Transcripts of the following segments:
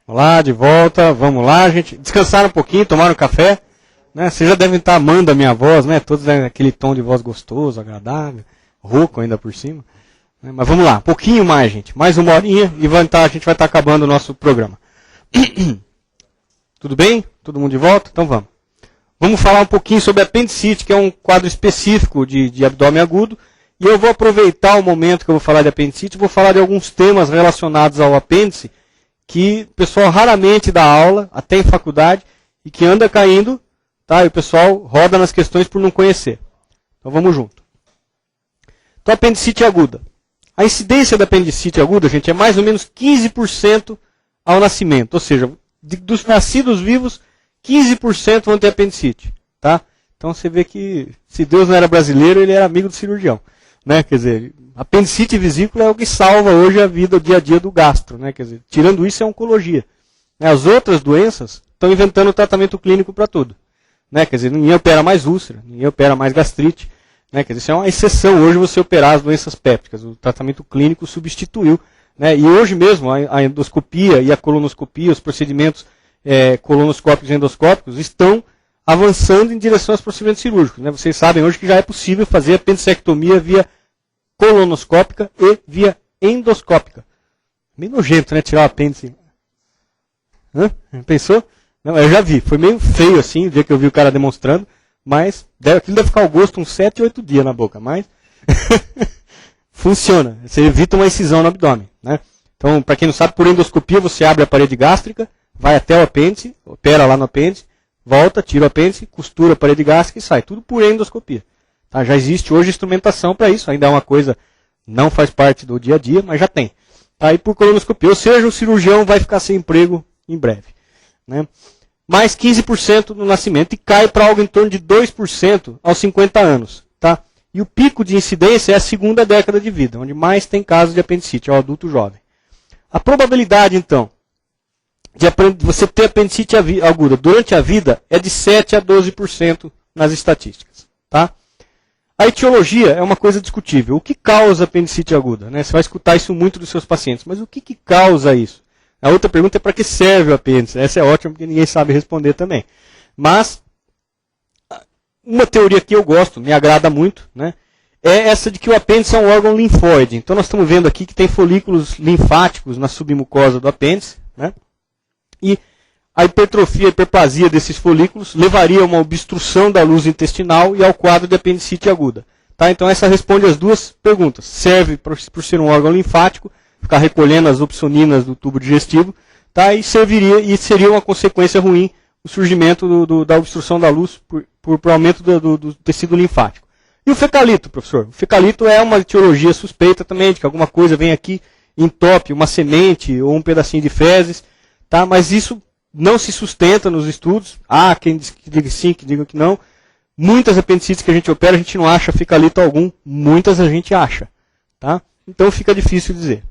Olá, de volta, vamos lá, gente. Descansaram um pouquinho, tomaram café, né? Vocês já devem estar amando a minha voz, né? Todos aquele tom de voz gostoso, agradável, rouco ainda por cima. Né? Mas vamos lá, um pouquinho mais, gente. Mais uma horinha e a gente vai estar acabando o nosso programa. Tudo bem? Todo mundo de volta? Então vamos. Vamos falar um pouquinho sobre apendicite, que é um quadro específico de abdômen agudo. E eu vou aproveitar o momento que eu vou falar de apendicite, vou falar de alguns temas relacionados ao apêndice, que o pessoal raramente dá aula, até em faculdade, e que anda caindo, tá? E o pessoal roda nas questões por não conhecer. Então vamos junto. Então, apendicite aguda. A incidência da apendicite aguda, gente, é mais ou menos 15% ao nascimento. Ou seja, dos nascidos vivos, 15% vão ter apendicite. Tá? Então você vê que, se Deus não era brasileiro, ele era amigo do cirurgião. Né? Quer dizer, apendicite e vesícula é o que salva hoje a vida, o dia a dia do gastro. Né? Quer dizer, tirando isso, é oncologia. Né? As outras doenças estão inventando tratamento clínico para tudo. Né? Quer dizer, ninguém opera mais úlcera, ninguém opera mais gastrite. Né? Quer dizer, isso é uma exceção hoje você operar as doenças pépticas. O tratamento clínico substituiu. Né? E hoje mesmo, a endoscopia e a colonoscopia, os procedimentos colonoscópicos e endoscópicos, estão avançando em direção aos procedimentos cirúrgicos. Né? Vocês sabem hoje que já é possível fazer apendicectomia via colonoscópica e via endoscópica. Meio nojento, né? Tirar o apêndice. Hã? Pensou? Não, eu já vi. Foi meio feio assim, o dia que eu vi o cara demonstrando. Mas aquilo deve ficar ao gosto uns 7, 8 dias na boca. Mas funciona. Você evita uma incisão no abdômen. Né? Então, para quem não sabe, por endoscopia você abre a parede gástrica, vai até o apêndice, opera lá no apêndice, volta, tira o apêndice, costura a parede gástrica e sai. Tudo por endoscopia. Tá? Já existe hoje instrumentação para isso. Ainda é uma coisa, não faz parte do dia a dia, mas já tem. Tá? E por colonoscopia. Ou seja, o cirurgião vai ficar sem emprego em breve. Né? Mais 15% no nascimento e cai para algo em torno de 2% aos 50 anos. Tá? E o pico de incidência é a segunda década de vida, onde mais tem casos de apendicite, é o adulto jovem. A probabilidade, então, de você ter apendicite aguda durante a vida é de 7 a 12% nas estatísticas. Tá? A etiologia é uma coisa discutível. O que causa apendicite aguda? Né? Você vai escutar isso muito dos seus pacientes. Mas o que causa isso? A outra pergunta é para que serve o apêndice. Essa é ótima porque ninguém sabe responder também. Mas, uma teoria que eu gosto, me agrada muito, né, é essa de que o apêndice é um órgão linfóide. Então nós estamos vendo aqui que tem folículos linfáticos na submucosa do apêndice. Né, e a hipertrofia, a hiperplasia desses folículos levaria a uma obstrução da luz intestinal e ao quadro de apendicite aguda. Tá? Então essa responde as duas perguntas. Serve por ser um órgão linfático, ficar recolhendo as opsoninas do tubo digestivo, tá? E seria uma consequência ruim o surgimento da obstrução da luz por aumento do tecido linfático. E o fecalito, professor? O fecalito é uma etiologia suspeita também, de que alguma coisa vem aqui, entope uma semente ou um pedacinho de fezes, tá? Mas isso não se sustenta nos estudos. Há quem diga sim, que diga que não. Muitas apendicites que a gente opera, a gente não acha fecalito algum. Muitas a gente acha. Tá? Então fica difícil dizer.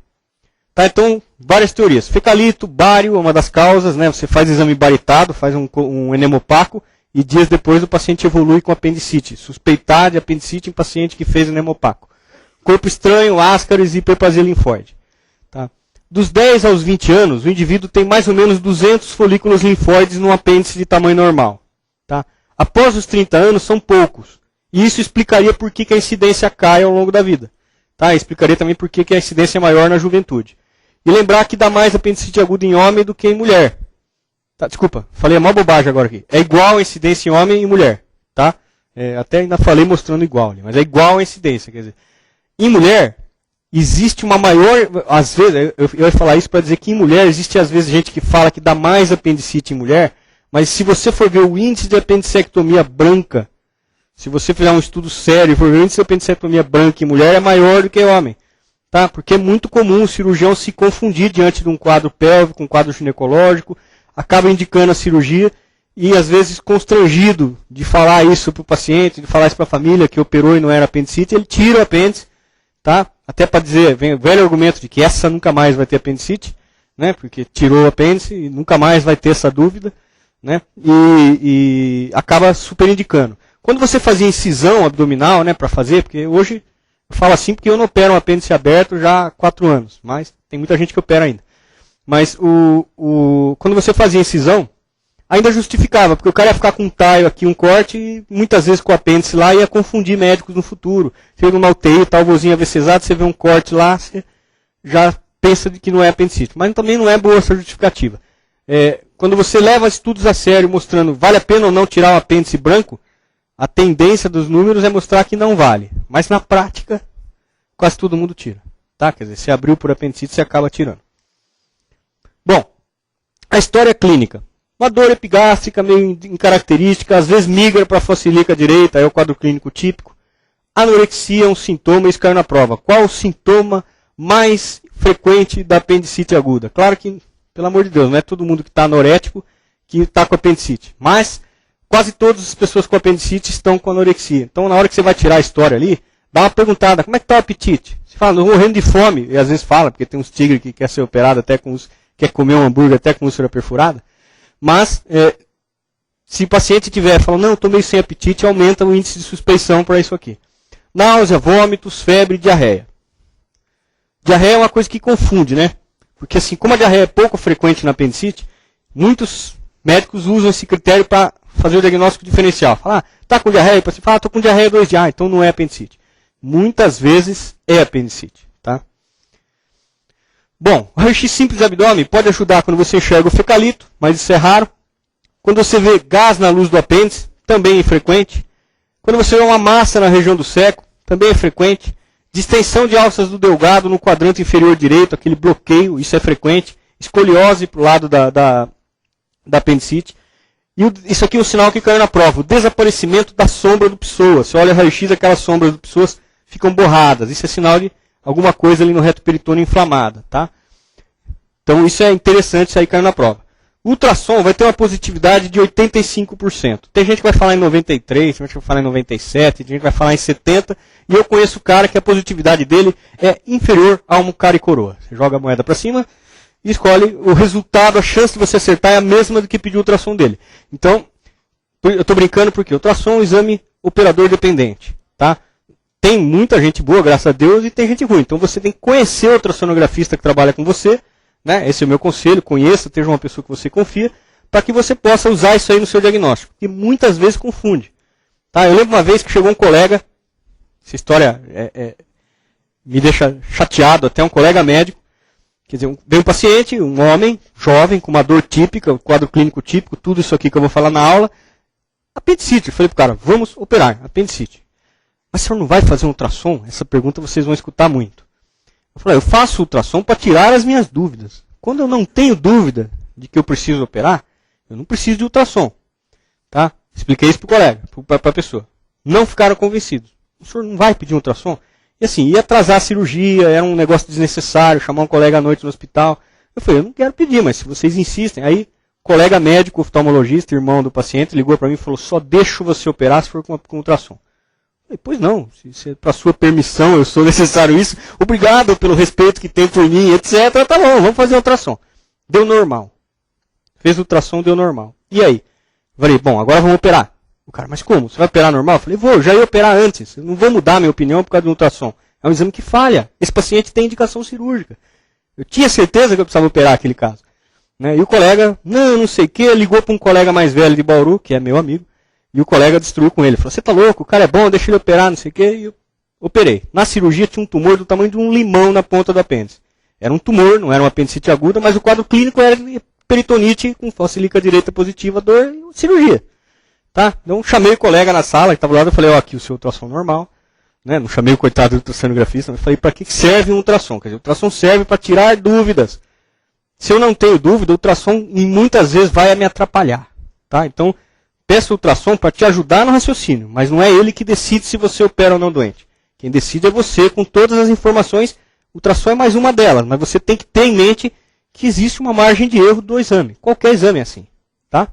Tá, então, várias teorias. Fecalito, bário é uma das causas. Né? Você faz exame baritado, faz um enema opaco, e dias depois o paciente evolui com apendicite. Suspeitar de apendicite em paciente que fez enema opaco. Corpo estranho, ascaris e hiperplasia linfóide. Tá? Dos 10 aos 20 anos, o indivíduo tem mais ou menos 200 folículos linfóides no apêndice de tamanho normal. Tá? Após os 30 anos, são poucos. E isso explicaria por que a incidência cai ao longo da vida. Tá? Explicaria também por que a incidência é maior na juventude. E lembrar que dá mais apendicite aguda em homem do que em mulher. Tá? Desculpa, falei uma bobagem agora aqui. É igual a incidência em homem e mulher. Tá? Até ainda falei mostrando igual, mas é igual a incidência. Quer dizer, em mulher, existe uma maior... Às vezes, eu ia falar isso para dizer que em mulher, existe às vezes gente que fala que dá mais apendicite em mulher, mas se você for ver o índice de apendicectomia branca, se você fizer um estudo sério e for ver o índice de apendicectomia branca em mulher, é maior do que homem. Tá? Porque é muito comum o cirurgião se confundir diante de um quadro pélvico, um quadro ginecológico, acaba indicando a cirurgia e às vezes constrangido de falar isso para o paciente, de falar isso para a família que operou e não era apendicite, ele tira o apêndice, tá? Até para dizer, vem o velho argumento de que essa nunca mais vai ter apendicite, né? Porque tirou o apêndice e nunca mais vai ter essa dúvida, né? E acaba super indicando. Quando você fazia incisão abdominal, né, para fazer, porque hoje eu falo assim porque eu não opero um apêndice aberto já há 4 anos, mas tem muita gente que opera ainda. Mas quando você fazia incisão, ainda justificava, porque o cara ia ficar com um taio aqui, um corte, e muitas vezes com o apêndice lá ia confundir médicos no futuro. Você vê numa UTI, tá o vozinho avessezado, você vê um corte lá, você já pensa de que não é apendicite. Mas também não é boa essa justificativa. Quando você leva estudos a sério mostrando vale a pena ou não tirar o apêndice branco, a tendência dos números é mostrar que não vale. Mas na prática, quase todo mundo tira. Tá? Quer dizer, se abriu por apendicite, você acaba tirando. Bom, a história clínica. Uma dor epigástrica meio incaracterística, às vezes migra para a fossilica direita, é o quadro clínico típico. Anorexia é um sintoma, isso caiu na prova. Qual o sintoma mais frequente da apendicite aguda? Claro que, pelo amor de Deus, não é todo mundo que está anorético que está com apendicite. Mas quase todas as pessoas com apendicite estão com anorexia. Então, na hora que você vai tirar a história ali, dá uma perguntada, como é que está o apetite? Você fala, estou morrendo de fome, e às vezes fala, porque tem uns tigres que quer ser operado até com quer comer um hambúrguer até com úlcera perfurada. Mas, se o paciente tiver falando, não, estou meio sem apetite, aumenta o índice de suspeição para isso aqui. Náusea, vômitos, febre, diarreia. Diarreia é uma coisa que confunde, né? Porque assim, como a diarreia é pouco frequente na apendicite, muitos médicos usam esse critério para fazer o diagnóstico diferencial. Falar, tá com diarreia? Você fala, estou com diarreia 2 dias, então não é apendicite. Muitas vezes é apendicite, tá? Bom, o raio-x simples do abdômen pode ajudar quando você enxerga o fecalito, mas isso é raro. Quando você vê gás na luz do apêndice, também é frequente. Quando você vê uma massa na região do seco, também é frequente. Distensão de alças do delgado no quadrante inferior direito, aquele bloqueio, isso é frequente. Escoliose para o lado da apendicite. E isso aqui é um sinal que caiu na prova, o desaparecimento da sombra do psoas. Você olha o raio-x, aquelas sombras do psoas ficam borradas. Isso é sinal de alguma coisa ali no reto peritônio inflamada, tá? Então isso é interessante, isso aí caiu na prova. O ultrassom vai ter uma positividade de 85%. Tem gente que vai falar em 93%, tem gente que vai falar em 97%, tem gente que vai falar em 70%, e eu conheço o cara que a positividade dele é inferior a um cara e coroa. Você joga a moeda para cima e escolhe o resultado, a chance de você acertar é a mesma do que pedir o ultrassom dele. Então, eu estou brincando porque o ultrassom é um exame operador dependente, tá? Tem muita gente boa, graças a Deus, e tem gente ruim. Então você tem que conhecer o ultrassonografista que trabalha com você, né? Esse é o meu conselho, conheça, esteja uma pessoa que você confia, para que você possa usar isso aí no seu diagnóstico. Porque muitas vezes confunde. Tá? Eu lembro uma vez que chegou um colega, essa história me deixa chateado, até um colega médico, quer dizer, veio um paciente, um homem, jovem, com uma dor típica, quadro clínico típico, tudo isso aqui que eu vou falar na aula, apendicite. Eu falei pro cara, vamos operar, apendicite. Mas o senhor não vai fazer um ultrassom? Essa pergunta vocês vão escutar muito. Eu falei, eu faço ultrassom para tirar as minhas dúvidas. Quando eu não tenho dúvida de que eu preciso operar, eu não preciso de ultrassom. Tá? Expliquei isso para o colega, para a pessoa. Não ficaram convencidos. O senhor não vai pedir um ultrassom? E assim, ia atrasar a cirurgia, era um negócio desnecessário, chamar um colega à noite no hospital. Eu falei, eu não quero pedir, mas se vocês insistem. Aí, colega médico, oftalmologista, irmão do paciente, ligou para mim e falou, só deixo você operar se for com ultrassom. Pois não, se para sua permissão eu sou necessário isso, obrigado pelo respeito que tem por mim, etc. Tá bom, vamos fazer ultrassom. Deu normal. Fez ultrassom, deu normal. E aí? Falei, bom, agora vamos operar. O cara, mas como? Você vai operar normal? Eu falei, vou, já ia operar antes. Eu não vou mudar minha opinião por causa do ultrassom. É um exame que falha. Esse paciente tem indicação cirúrgica. Eu tinha certeza que eu precisava operar aquele caso. Né? E o colega, não sei o que, ligou para um colega mais velho de Bauru, que é meu amigo. E o colega destruiu com ele. Falou, você tá louco, o cara é bom, deixa ele operar, não sei o quê. E eu operei. Na cirurgia tinha um tumor do tamanho de um limão na ponta do apêndice. Era um tumor, não era uma apendicite aguda, mas o quadro clínico era peritonite com fossilica direita positiva, dor e cirurgia. Tá? Então chamei o colega na sala, que estava lá, eu falei, ó, aqui o seu ultrassom normal. Né? Não chamei o coitado do ultrassonografista, mas falei, para que serve um ultrassom? Quer dizer, o ultrassom serve para tirar dúvidas. Se eu não tenho dúvida, o ultrassom muitas vezes vai me atrapalhar. Tá? Então, peça o ultrassom para te ajudar no raciocínio, mas não é ele que decide se você opera ou não doente. Quem decide é você, com todas as informações. O ultrassom é mais uma delas, mas você tem que ter em mente que existe uma margem de erro do exame. Qualquer exame é assim. Tá?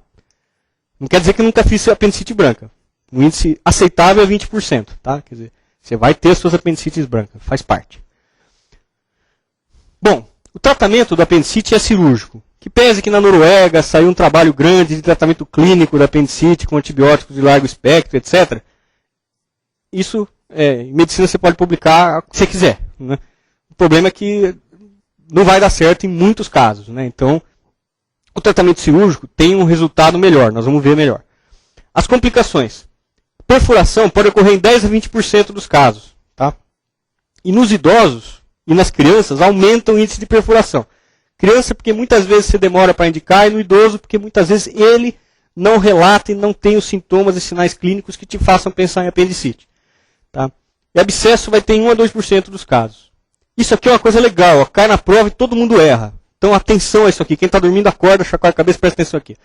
Não quer dizer que eu nunca fiz apendicite branca. O índice aceitável é 20%. Tá? Quer dizer, você vai ter suas apendicites brancas, faz parte. Bom, o tratamento do apendicite é cirúrgico. Que pese que na Noruega saiu um trabalho grande de tratamento clínico da apendicite com antibióticos de largo espectro, etc. Isso, em medicina você pode publicar o que você quiser. Né? O problema é que não vai dar certo em muitos casos, né? Então, o tratamento cirúrgico tem um resultado melhor, nós vamos ver melhor. As complicações. Perfuração pode ocorrer em 10 a 20% dos casos, tá? E nos idosos e nas crianças aumenta o índice de perfuração. Criança porque muitas vezes você demora para indicar, e no idoso porque muitas vezes ele não relata e não tem os sintomas e sinais clínicos que te façam pensar em apendicite. Tá? E abscesso vai ter em 1 a 2% dos casos. Isso aqui é uma coisa legal, ó, cai na prova e todo mundo erra. Então atenção a isso aqui. Quem está dormindo acorda, chacoalha a cabeça, presta atenção aqui.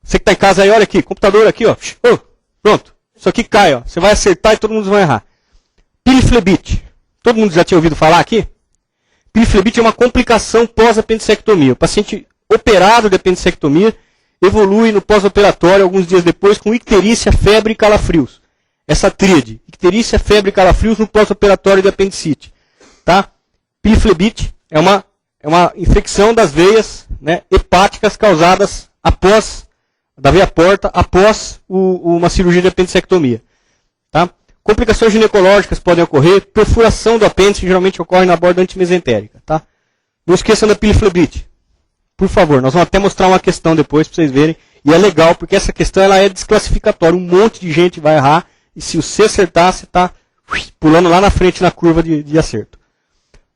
Você que está em casa aí, olha aqui, computador aqui, ó. Oh, pronto. Isso aqui cai, ó. Você vai acertar e todo mundo vai errar. Piliflebite. Todo mundo já tinha ouvido falar aqui? Piliflebite é uma complicação pós-apendicectomia. O paciente operado de apendicectomia evolui no pós-operatório alguns dias depois com icterícia, febre e calafrios. Essa tríade, icterícia, febre e calafrios no pós-operatório de apendicite. Tá? Piliflebite é uma infecção das veias, né, hepáticas causadas da veia porta após uma cirurgia de apendicectomia. Tá? Complicações ginecológicas podem ocorrer, perfuração do apêndice geralmente ocorre na borda antimesentérica. Tá? Não esqueçam da piliflebite. Por favor, nós vamos até mostrar uma questão depois para vocês verem. E é legal, porque essa questão ela é desclassificatória. Um monte de gente vai errar. E se você acertar, você está pulando lá na frente na curva de acerto.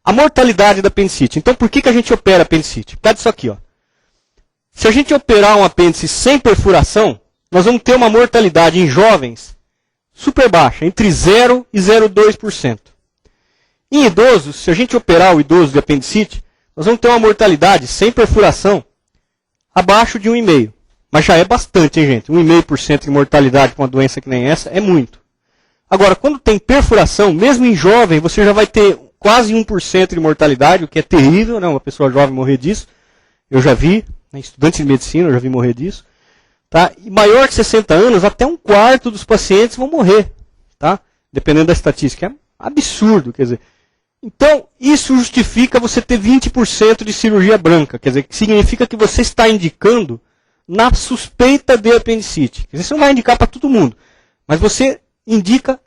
A mortalidade da apendicite. Então, por que a gente opera apendicite? Por causa disso aqui. Ó. Se a gente operar um apêndice sem perfuração, nós vamos ter uma mortalidade em jovens super baixa, entre 0 e 0,2%. Em idosos, se a gente operar o idoso de apendicite, nós vamos ter uma mortalidade sem perfuração abaixo de 1,5%. Mas já é bastante, hein, gente? 1,5% de mortalidade com uma doença que nem essa é muito. Agora, quando tem perfuração, mesmo em jovem, você já vai ter quase 1% de mortalidade, o que é terrível, né? Uma pessoa jovem morrer disso. Eu já vi, né? Estudantes de medicina, eu já vi morrer disso. Tá? E maior que 60 anos, até 1/4 dos pacientes vão morrer. Tá? Dependendo da estatística. É absurdo, quer dizer. Então, isso justifica você ter 20% de cirurgia branca. Quer dizer, que significa que você está indicando na suspeita de apendicite. Quer dizer, você não vai indicar para todo mundo. Mas você indica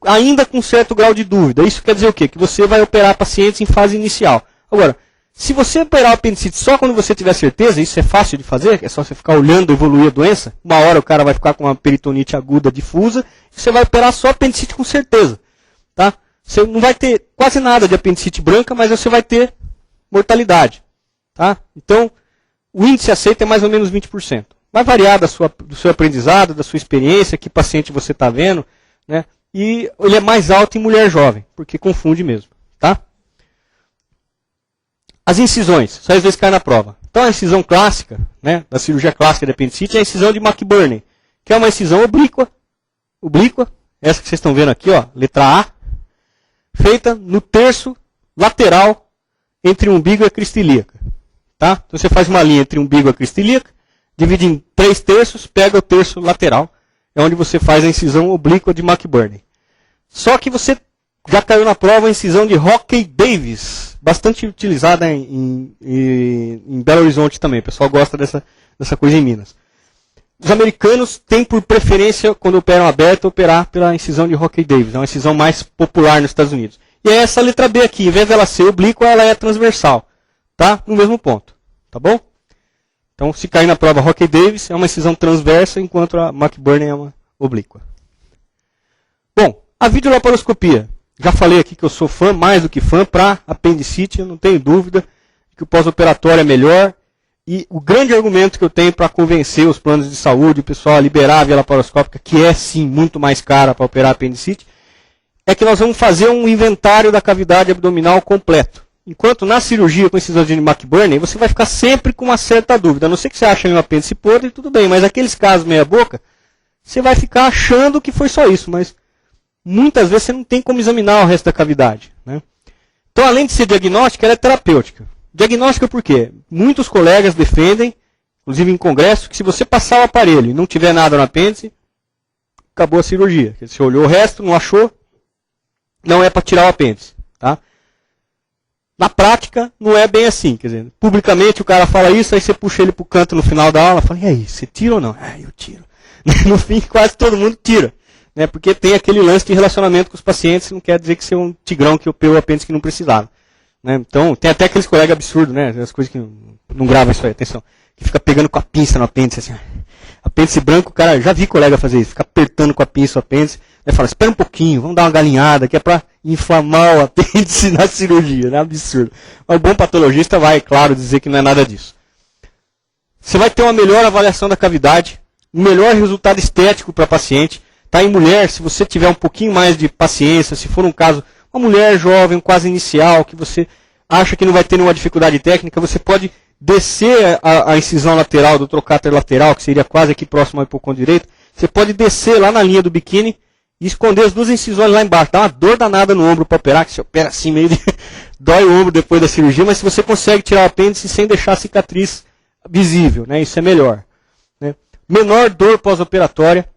ainda com certo grau de dúvida. Isso quer dizer o quê? Que você vai operar pacientes em fase inicial. Agora, se você operar o apendicite só quando você tiver certeza, isso é fácil de fazer, é só você ficar olhando evoluir a doença. Uma hora o cara vai ficar com uma peritonite aguda difusa, e você vai operar só apendicite com certeza. Tá? Você não vai ter quase nada de apendicite branca, mas você vai ter mortalidade. Tá? Então, o índice aceito é mais ou menos 20%. Vai variar do seu aprendizado, da sua experiência, que paciente você está vendo, né? E ele é mais alto em mulher jovem, porque confunde mesmo. Tá? As incisões, só às vezes cai na prova. Então a incisão clássica, né, da cirurgia clássica de apendicite é a incisão de McBurney, que é uma incisão oblíqua, essa que vocês estão vendo aqui, ó, letra A, feita no terço lateral entre o umbigo e a crista ilíaca. Tá? Então você faz uma linha entre o umbigo e a crista ilíaca, divide em 3 terços, pega o terço lateral, é onde você faz a incisão oblíqua de McBurney. Só que você já caiu na prova a incisão de Hockey Davis, bastante utilizada em Belo Horizonte também. O pessoal gosta dessa coisa em Minas. Os americanos têm por preferência, quando operam aberto, operar pela incisão de Hockey Davis. É uma incisão mais popular nos Estados Unidos. E é essa letra B aqui, em vez dela ser oblíqua, ela é transversal. Tá? No mesmo ponto. Tá bom? Então, se cair na prova Hockey Davis, é uma incisão transversa, enquanto a McBurney é uma oblíqua. Bom, a videolaparoscopia. Já falei aqui que eu sou fã, mais do que fã, para apendicite, eu não tenho dúvida que o pós-operatório é melhor. E o grande argumento que eu tenho para convencer os planos de saúde, o pessoal a liberar a via laparoscópica, que é sim muito mais cara para operar apendicite, é que nós vamos fazer um inventário da cavidade abdominal completo. Enquanto na cirurgia com incisão de McBurney, você vai ficar sempre com uma certa dúvida. A não ser que você ache um apêndice podre, tudo bem. Mas aqueles casos meia boca, você vai ficar achando que foi só isso. Mas muitas vezes você não tem como examinar o resto da cavidade. Né? Então, além de ser diagnóstica, ela é terapêutica. Diagnóstica por quê? Muitos colegas defendem, inclusive em congresso, que se você passar o aparelho e não tiver nada no apêndice, acabou a cirurgia. Você olhou o resto, não achou, não é para tirar o apêndice. Tá? Na prática, não é bem assim. Quer dizer, publicamente o cara fala isso, aí você puxa ele para o canto no final da aula, fala, e aí, você tira ou não? Ah, eu tiro. No fim, quase todo mundo tira. Né? Porque tem aquele lance de relacionamento com os pacientes, não quer dizer que você é um tigrão que operou o apêndice que não precisava. né? Então, tem até aqueles colegas absurdos, né? As coisas que não gravam isso aí, atenção. Que fica pegando com a pinça no apêndice, assim. Apêndice branco, cara, já vi colega fazer isso. Fica apertando com a pinça o apêndice. Aí fala, espera um pouquinho, vamos dar uma galinhada, que é pra inflamar o apêndice na cirurgia, né? Absurdo. Mas o bom patologista vai, claro, dizer que não é nada disso. Você vai ter uma melhor avaliação da cavidade, um melhor resultado estético para paciente. Tá? Em mulher, se você tiver um pouquinho mais de paciência, se for um caso, uma mulher jovem, quase inicial, que você acha que não vai ter nenhuma dificuldade técnica, você pode descer a incisão lateral do trocáter lateral, que seria quase aqui próximo ao hipocôndrio direito. Você pode descer lá na linha do biquíni e esconder as duas incisões lá embaixo. Dá uma dor danada no ombro para operar, que você opera assim meio de... dói o ombro depois da cirurgia, mas se você consegue tirar o apêndice sem deixar a cicatriz visível, né? Isso é melhor. Né? Menor dor pós-operatória,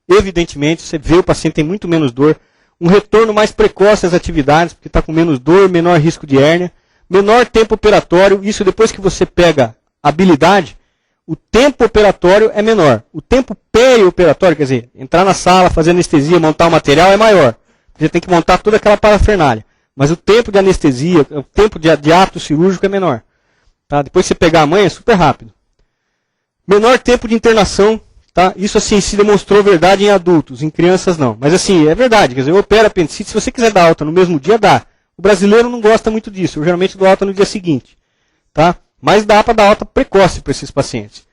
evidentemente, você vê o paciente tem muito menos dor. Um retorno mais precoce às atividades, porque está com menos dor, menor risco de hérnia. Menor tempo operatório, isso depois que você pega habilidade, o tempo operatório é menor. O tempo peri-operatório, quer dizer, entrar na sala, fazer anestesia, montar o material é maior. Você tem que montar toda aquela parafernália. Mas o tempo de anestesia, o tempo de ato cirúrgico é menor. Tá? Depois que você pegar a manha, é super rápido. Menor tempo de internação, tá? Isso assim se demonstrou verdade em adultos, em crianças não. Mas assim, é verdade, quer dizer, eu opero apendicite, se você quiser dar alta no mesmo dia, dá. O brasileiro não gosta muito disso, eu geralmente dou alta no dia seguinte. Tá? Mas dá para dar alta precoce para esses pacientes.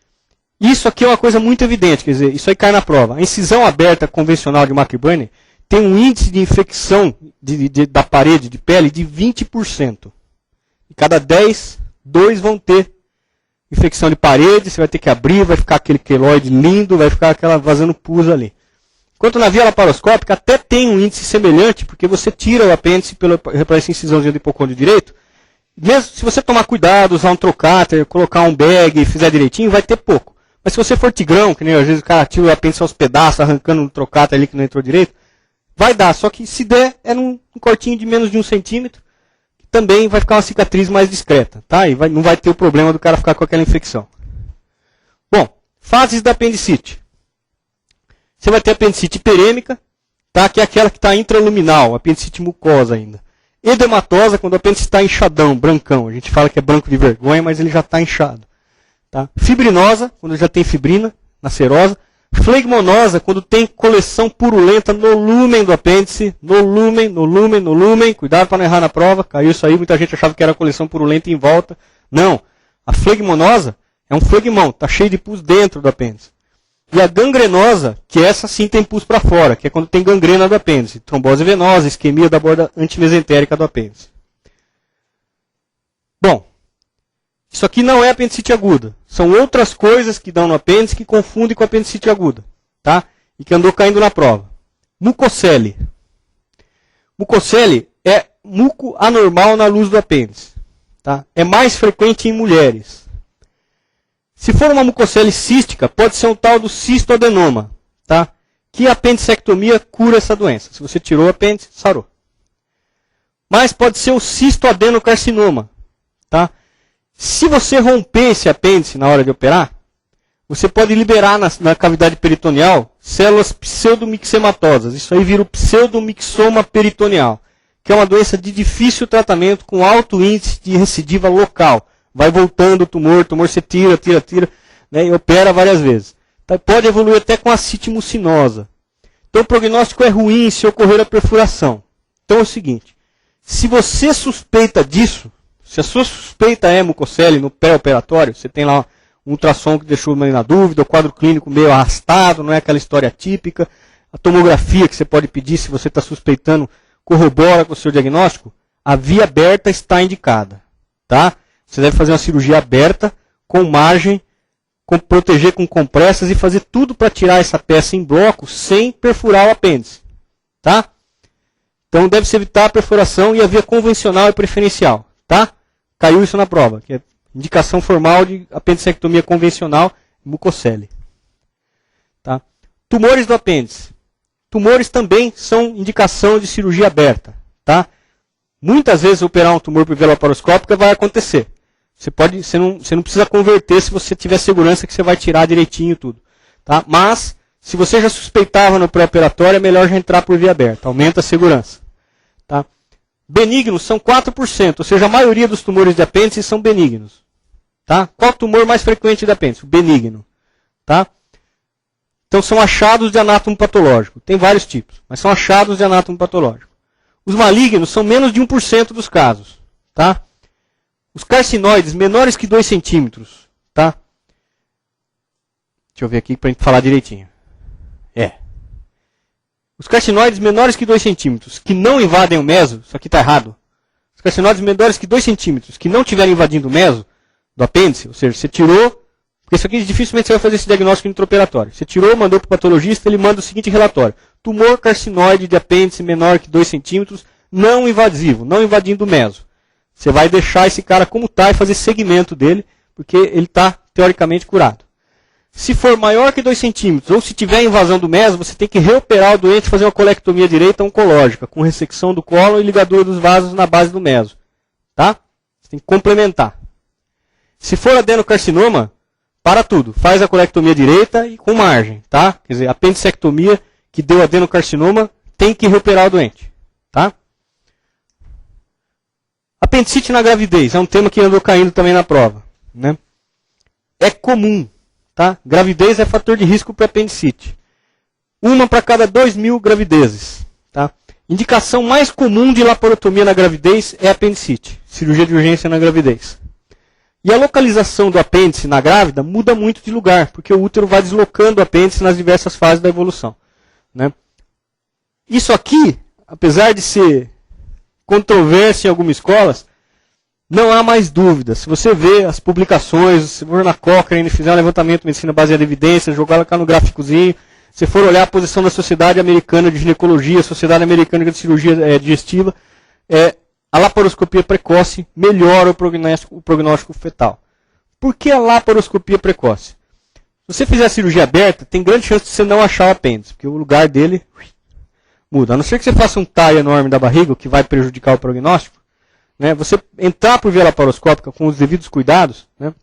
Isso aqui é uma coisa muito evidente, quer dizer, isso aí cai na prova. A incisão aberta convencional de McBurney tem um índice de infecção da parede de pele de 20%. E cada 10, 2 vão ter infecção de parede, você vai ter que abrir, vai ficar aquele queloide lindo, vai ficar aquela vazando pus ali. Enquanto na via laparoscópica até tem um índice semelhante, porque você tira o apêndice pela essa incisãozinha do hipocôndrio direito. Mesmo se você tomar cuidado, usar um trocáter, colocar um bag e fizer direitinho, vai ter pouco. Mas se você for tigrão, que nem às vezes o cara tira o apêndice aos pedaços, arrancando um trocáter ali que não entrou direito, vai dar. Só que se der, é num cortinho de menos de 1 centímetro, também vai ficar uma cicatriz mais discreta, tá? E não vai ter o problema do cara ficar com aquela infecção. Bom, fases da apendicite. Você vai ter apendicite hiperêmica, tá? Que é aquela que está intraluminal, apendicite mucosa ainda. Edematosa, quando o apêndice está inchadão, brancão. A gente fala que é branco de vergonha, mas ele já está inchado. Tá? Fibrinosa, quando já tem fibrina na serosa. Flegmonosa, quando tem coleção purulenta no lúmen do apêndice. No lúmen. Cuidado para não errar na prova. Caiu isso aí, muita gente achava que era coleção purulenta em volta. Não. A flegmonosa é um flegmão, está cheio de pus dentro do apêndice. E a gangrenosa, que essa sim tem pus para fora, que é quando tem gangrena do apêndice. Trombose venosa, isquemia da borda antimesentérica do apêndice. Bom, isso aqui não é apendicite aguda. São outras coisas que dão no apêndice que confundem com apendicite aguda. Tá? E que andou caindo na prova. Mucocele. Mucocele é muco anormal na luz do apêndice. Tá? É mais frequente em mulheres. Se for uma mucocele cística, pode ser um tal do cistoadenoma, tá? Que a apendicectomia cura essa doença. Se você tirou o apêndice, sarou. Mas pode ser o cistoadenocarcinoma, tá? Se você romper esse apêndice na hora de operar, você pode liberar na cavidade peritoneal células pseudomixematosas. Isso aí vira o pseudomixoma peritoneal, que é uma doença de difícil tratamento com alto índice de recidiva local. Vai voltando o tumor você tira, né, e opera várias vezes. Tá? Pode evoluir até com ascite mucinosa. Então o prognóstico é ruim se ocorrer a perfuração. Então é o seguinte, se você suspeita disso, se a sua suspeita é mucocele no pré-operatório, você tem lá um ultrassom que deixou meio na dúvida, o quadro clínico meio arrastado, não é aquela história típica, a tomografia que você pode pedir se você está suspeitando corrobora com o seu diagnóstico, a via aberta está indicada. Tá? Você deve fazer uma cirurgia aberta, com margem, proteger com compressas e fazer tudo para tirar essa peça em bloco sem perfurar o apêndice. Tá? Então deve-se evitar a perfuração e a via convencional é preferencial. Tá? Caiu isso na prova, que é indicação formal de apendicectomia convencional, mucocele. Tá? Tumores do apêndice. Tumores também são indicação de cirurgia aberta. Tá? Muitas vezes operar um tumor por via laparoscópica vai acontecer. Você não precisa converter se você tiver segurança que você vai tirar direitinho tudo. Tá? Mas, se você já suspeitava no pré-operatório, é melhor já entrar por via aberta. Aumenta a segurança. Tá? Benignos são 4%, ou seja, a maioria dos tumores de apêndice são benignos. Tá? Qual o tumor mais frequente de apêndice? O benigno. Tá? Então são achados de anátomo patológico. Tem vários tipos, mas são achados de anátomo patológico. Os malignos são menos de 1% dos casos. Tá? Os carcinoides menores que 2 centímetros. Tá? Deixa eu ver aqui para a gente falar direitinho. Os carcinoides menores que 2 centímetros, que não invadem o meso, isso aqui está errado. Os carcinoides menores que 2 centímetros, que não estiverem invadindo o meso do apêndice, ou seja, você tirou, porque isso aqui dificilmente você vai fazer esse diagnóstico intraoperatório. Você tirou, mandou para o patologista, ele manda o seguinte relatório. Tumor carcinoide de apêndice menor que 2 centímetros, não invasivo, não invadindo o meso. Você vai deixar esse cara como está e fazer segmento dele, porque ele está teoricamente curado. Se for maior que 2 centímetros, ou se tiver invasão do meso, você tem que reoperar o doente e fazer uma colectomia direita oncológica, com ressecção do cólon e ligadura dos vasos na base do meso. Tá? Você tem que complementar. Se for adenocarcinoma, para tudo. Faz a colectomia direita e com margem. Tá? Quer dizer, apendicectomia que deu adenocarcinoma, tem que reoperar o doente. Tá? Apendicite na gravidez, é um tema que andou caindo também na prova. Né? É comum. Tá? Gravidez é fator de risco para apendicite. 1 para cada 2.000 gravidezes. Tá? Indicação mais comum de laparotomia na gravidez é apendicite. Cirurgia de urgência na gravidez. E a localização do apêndice na grávida muda muito de lugar, porque o útero vai deslocando o apêndice nas diversas fases da evolução. Né? Isso aqui, apesar de ser controverso em algumas escolas, não há mais dúvida. Se você vê as publicações, se for na Cochrane, fizer um levantamento de medicina baseada em evidências, jogar lá no gráficozinho, se for olhar a posição da Sociedade Americana de Ginecologia, Sociedade Americana de Cirurgia Digestiva, a laparoscopia precoce melhora o prognóstico fetal. Por que a laparoscopia precoce? Se você fizer a cirurgia aberta, tem grande chance de você não achar o apêndice, porque o lugar dele muda. A não ser que você faça um TAI enorme da barriga, o que vai prejudicar o prognóstico, né, você entrar por via laparoscópica com os devidos cuidados, né,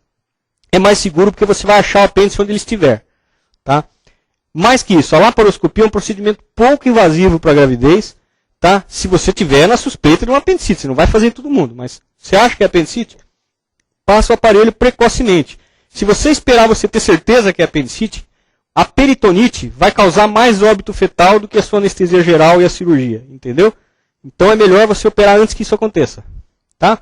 é mais seguro porque você vai achar o apêndice onde ele estiver. Tá? Mais que isso, a laparoscopia é um procedimento pouco invasivo para a gravidez, tá? Se você tiver na suspeita de uma apendicite. Você não vai fazer em todo mundo, mas você acha que é apendicite? Passa o aparelho precocemente. Se você esperar você ter certeza que é apendicite, a peritonite vai causar mais óbito fetal do que a sua anestesia geral e a cirurgia. Entendeu? Então é melhor você operar antes que isso aconteça. Tá?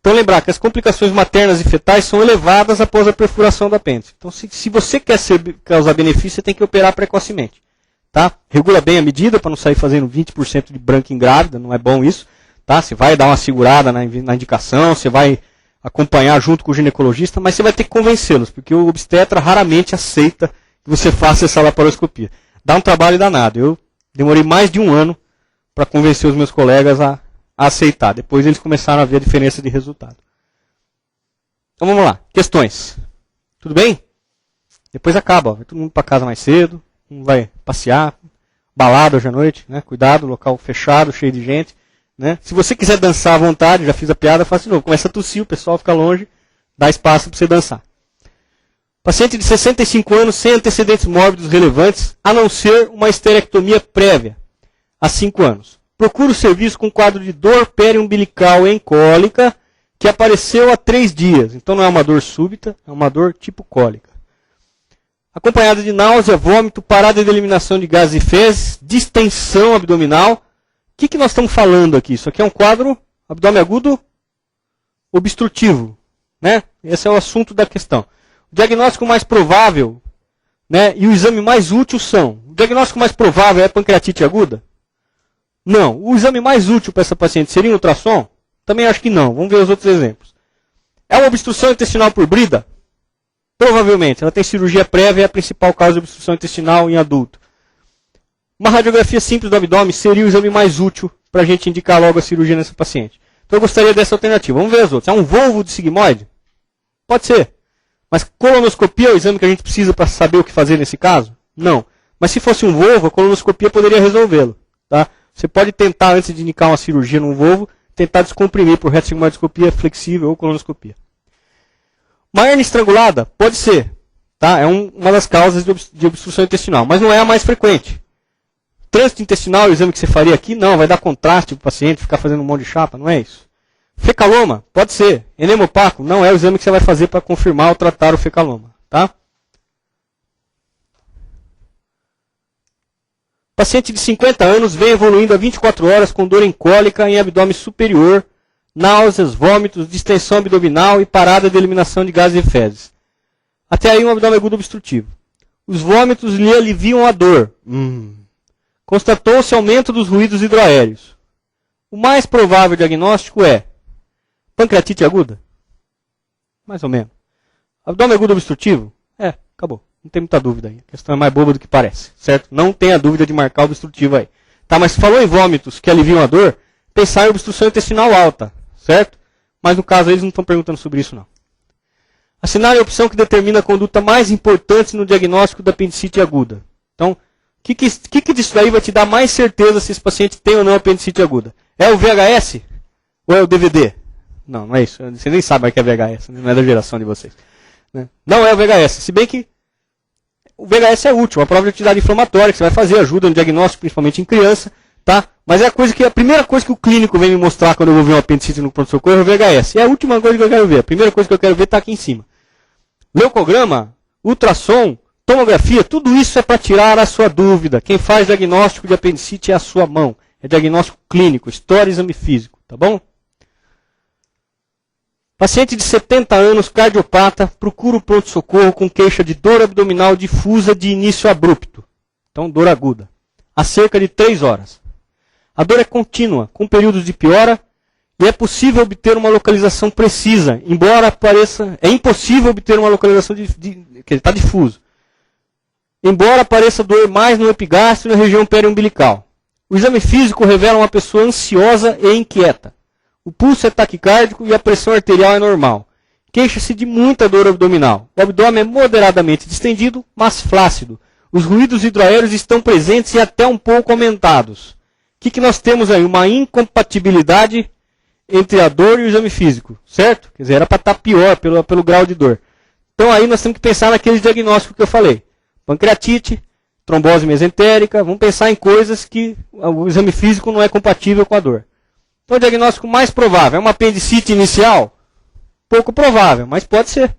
Então lembrar que as complicações maternas e fetais são elevadas após a perfuração do apêndice. Então se você quer causar benefício, você tem que operar precocemente. Tá? Regula bem a medida para não sair fazendo 20% de branca em grávida, não é bom isso. Tá? Você vai dar uma segurada na indicação, você vai acompanhar junto com o ginecologista, mas você vai ter que convencê-los, porque o obstetra raramente aceita que você faça essa laparoscopia. Dá um trabalho danado. Eu demorei mais de 1 ano para convencer os meus colegas a aceitar. Depois eles começaram a ver a diferença de resultado. Então vamos lá. Questões. Tudo bem? Depois acaba. Ó. Vai todo mundo para casa mais cedo. Um vai passear. Balada hoje à noite. Né? Cuidado, local fechado, cheio de gente. Né? Se você quiser dançar à vontade, já fiz a piada, faça de novo. Começa a tossir, o pessoal fica longe. Dá espaço para você dançar. Paciente de 65 anos sem antecedentes mórbidos relevantes, a não ser uma esterectomia prévia, há 5 anos. Procura o serviço com quadro de dor periumbilical em cólica que apareceu há 3 dias. Então não é uma dor súbita, é uma dor tipo cólica. Acompanhada de náusea, vômito, parada de eliminação de gases e fezes, distensão abdominal. O que nós estamos falando aqui? Isso aqui é um quadro abdômen agudo obstrutivo. Né? Esse é o assunto da questão. O diagnóstico mais provável, né, e o exame mais útil são... O diagnóstico mais provável é pancreatite aguda? Não. O exame mais útil para essa paciente seria um ultrassom? Também acho que não. Vamos ver os outros exemplos. É uma obstrução intestinal por brida? Provavelmente. Ela tem cirurgia prévia, é a principal causa de obstrução intestinal em adulto. Uma radiografia simples do abdômen seria o exame mais útil para a gente indicar logo a cirurgia nessa paciente. Então eu gostaria dessa alternativa. Vamos ver as outras. É um volvo de sigmoide? Pode ser. Mas colonoscopia é o exame que a gente precisa para saber o que fazer nesse caso? Não. Mas se fosse um volvo, a colonoscopia poderia resolvê-lo. Tá? Você pode tentar, antes de indicar uma cirurgia num volvo, tentar descomprimir por retrosigmoidoscopia flexível ou colonoscopia. Uma hernia estrangulada? Pode ser. Tá? É uma das causas de obstrução intestinal, mas não é a mais frequente. trânsito intestinal, o exame que você faria aqui, não, vai dar contraste para o paciente, ficar fazendo um monte de chapa, não é isso. Fecaloma, pode ser. Enema opaco, não é o exame que você vai fazer para confirmar ou tratar o fecaloma, tá? Paciente de 50 anos vem evoluindo a 24 horas com dor em cólica em abdômen superior, náuseas, vômitos, distensão abdominal e parada de eliminação de gases e fezes. Até aí um abdômen agudo obstrutivo. Os vômitos lhe aliviam a dor. Constatou-se aumento dos ruídos hidroaéreos. O mais provável diagnóstico é pancreatite aguda? Mais ou menos. Abdômen agudo obstrutivo? Acabou. Não tem muita dúvida aí. A questão é mais boba do que parece, certo? Não tenha dúvida de marcar o obstrutivo aí. Tá, mas se falou em vômitos que aliviam a dor, pensar em obstrução intestinal alta, certo? Mas no caso eles não estão perguntando sobre isso não. Assinar a opção que determina a conduta mais importante no diagnóstico da apendicite aguda. Então, o que disso daí vai te dar mais certeza se esse paciente tem ou não apendicite aguda? É o VHS? Ou é o DVD? Não, não é isso. Você nem sabe o que é VHS, não é da geração de vocês. Né? Não é o VHS, se bem que o VHS é útil, a prova de atividade inflamatória que você vai fazer, ajuda no diagnóstico, principalmente em criança, tá? Mas é a primeira coisa que o clínico vem me mostrar quando eu vou ver um apendicite no pronto-socorro é o VHS. É a última coisa que eu quero ver. A primeira coisa que eu quero ver está aqui em cima. Leucograma, ultrassom, tomografia, tudo isso é para tirar a sua dúvida. Quem faz diagnóstico de apendicite é a sua mão. É diagnóstico clínico, história e exame físico, tá bom? Paciente de 70 anos, cardiopata, procura o pronto-socorro com queixa de dor abdominal difusa de início abrupto. Então, dor aguda. Há cerca de 3 horas. A dor é contínua, com períodos de piora, e é possível obter uma localização precisa, embora pareça... É impossível obter uma localização que está difuso. Embora pareça doer mais no epigastro e na região periumbilical. O exame físico revela uma pessoa ansiosa e inquieta. O pulso é taquicárdico e a pressão arterial é normal. Queixa-se de muita dor abdominal. O abdômen é moderadamente distendido, mas flácido. Os ruídos hidroaéreos estão presentes e até um pouco aumentados. O que nós temos aí? Uma incompatibilidade entre a dor e o exame físico, certo? Quer dizer, era para estar pior pelo grau de dor. Então aí nós temos que pensar naqueles diagnósticos que eu falei. Pancreatite, trombose mesentérica, vamos pensar em coisas que o exame físico não é compatível com a dor. Então o diagnóstico mais provável é uma apendicite inicial? Pouco provável, mas pode ser.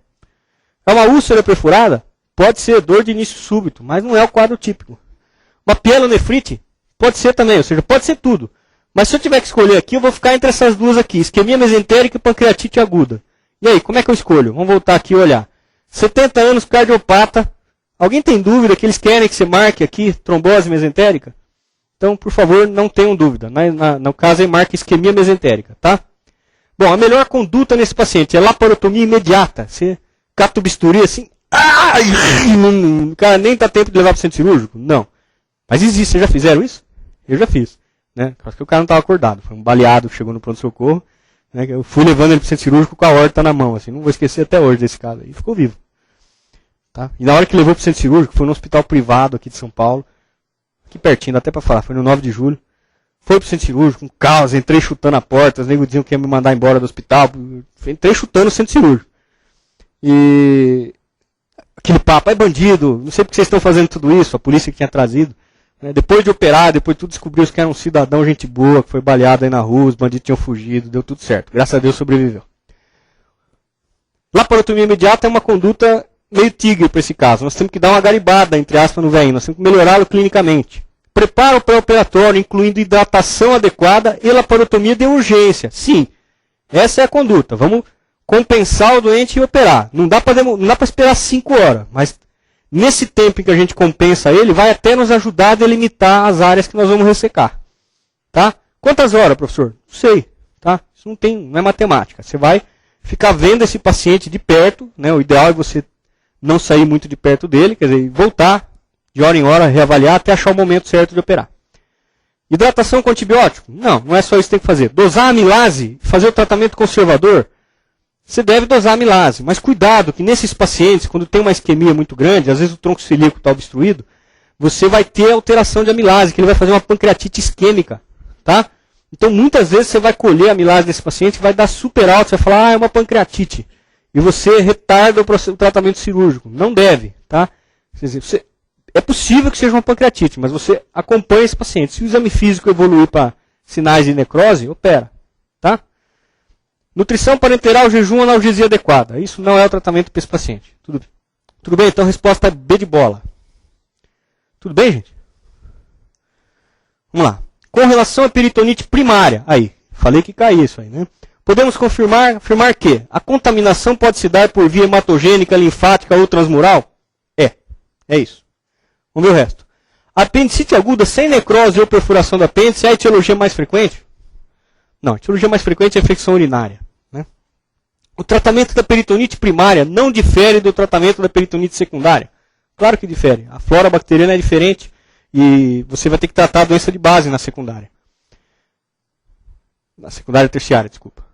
É uma úlcera perfurada? Pode ser, dor de início súbito, mas não é o quadro típico. Uma pielonefrite? Pode ser também, ou seja, pode ser tudo. Mas se eu tiver que escolher aqui, eu vou ficar entre essas duas aqui, isquemia mesentérica e pancreatite aguda. E aí, como é que eu escolho? Vamos voltar aqui e olhar. 70 anos, cardiopata. Alguém tem dúvida que eles querem que você marque aqui trombose mesentérica? Então, por favor, não tenham dúvida. No caso, aí marca isquemia mesentérica, tá? Bom, a melhor conduta nesse paciente é laparotomia imediata. Você cata o bisturi assim, o cara nem dá tempo de levar para o centro cirúrgico? Não. Mas existe, vocês já fizeram isso? Eu já fiz. Né? Acho que o cara não estava acordado. Foi um baleado que chegou no pronto-socorro. Né? Eu fui levando ele para o centro cirúrgico com a horta na mão. Assim, não vou esquecer até hoje desse caso. E ficou vivo. Tá? E na hora que levou para o centro cirúrgico, foi no hospital privado aqui de São Paulo. Aqui pertinho, dá até para falar. Foi no 9 de julho. Foi para o centro cirúrgico, um caos. Entrei chutando a porta. Os negros diziam que ia me mandar embora do hospital. Entrei chutando o centro cirúrgico. E aquele papo, é bandido. Não sei porque vocês estão fazendo tudo isso. A polícia que tinha trazido. Depois de operar, depois de tudo descobriu que era um cidadão, gente boa, que foi baleado aí na rua, os bandidos tinham fugido, deu tudo certo. Graças a Deus sobreviveu. Laparotomia imediata é uma conduta meio tigre para esse caso. Nós temos que dar uma garibada, entre aspas, no velhinho. Nós temos que melhorá-lo clinicamente. Preparo pré-operatório, incluindo hidratação adequada e laparotomia de urgência. Sim, essa é a conduta. Vamos compensar o doente e operar. Não dá para esperar 5 horas, mas nesse tempo em que a gente compensa ele, vai até nos ajudar a delimitar as áreas que nós vamos ressecar. Tá? Quantas horas, professor? Não sei. Tá? Isso não é matemática. Você vai ficar vendo esse paciente de perto. Né? O ideal é você não sair muito de perto dele, quer dizer, voltar de hora em hora, reavaliar até achar o momento certo de operar. Hidratação com antibiótico? Não é só isso que tem que fazer. Dosar a amilase, fazer o tratamento conservador? Você deve dosar a amilase, mas cuidado que nesses pacientes, quando tem uma isquemia muito grande, às vezes o tronco celíaco está obstruído, você vai ter alteração de amilase, que ele vai fazer uma pancreatite isquêmica, tá? Então muitas vezes você vai colher a amilase desse paciente, vai dar super alto, você vai falar, é uma pancreatite. E você retarda o tratamento cirúrgico. Não deve, tá? é possível que seja uma pancreatite, mas você acompanha esse paciente. Se o exame físico evoluir para sinais de necrose, opera. Tá? Nutrição parenteral, jejum, analgesia adequada. Isso não é o tratamento para esse paciente. Tudo bem? Então, resposta B de bola. Tudo bem, gente? Vamos lá. Com relação à peritonite primária, aí, falei que cai isso aí, né? Podemos afirmar que a contaminação pode se dar por via hematogênica, linfática ou transmural? É isso. Vamos ver o resto. A apendicite aguda sem necrose ou perfuração do apêndice é a etiologia mais frequente? Não, a etiologia mais frequente é a infecção urinária. Né? O tratamento da peritonite primária não difere do tratamento da peritonite secundária? Claro que difere. A flora bacteriana é diferente e você vai ter que tratar a doença de base na secundária. Na secundária terciária, desculpa.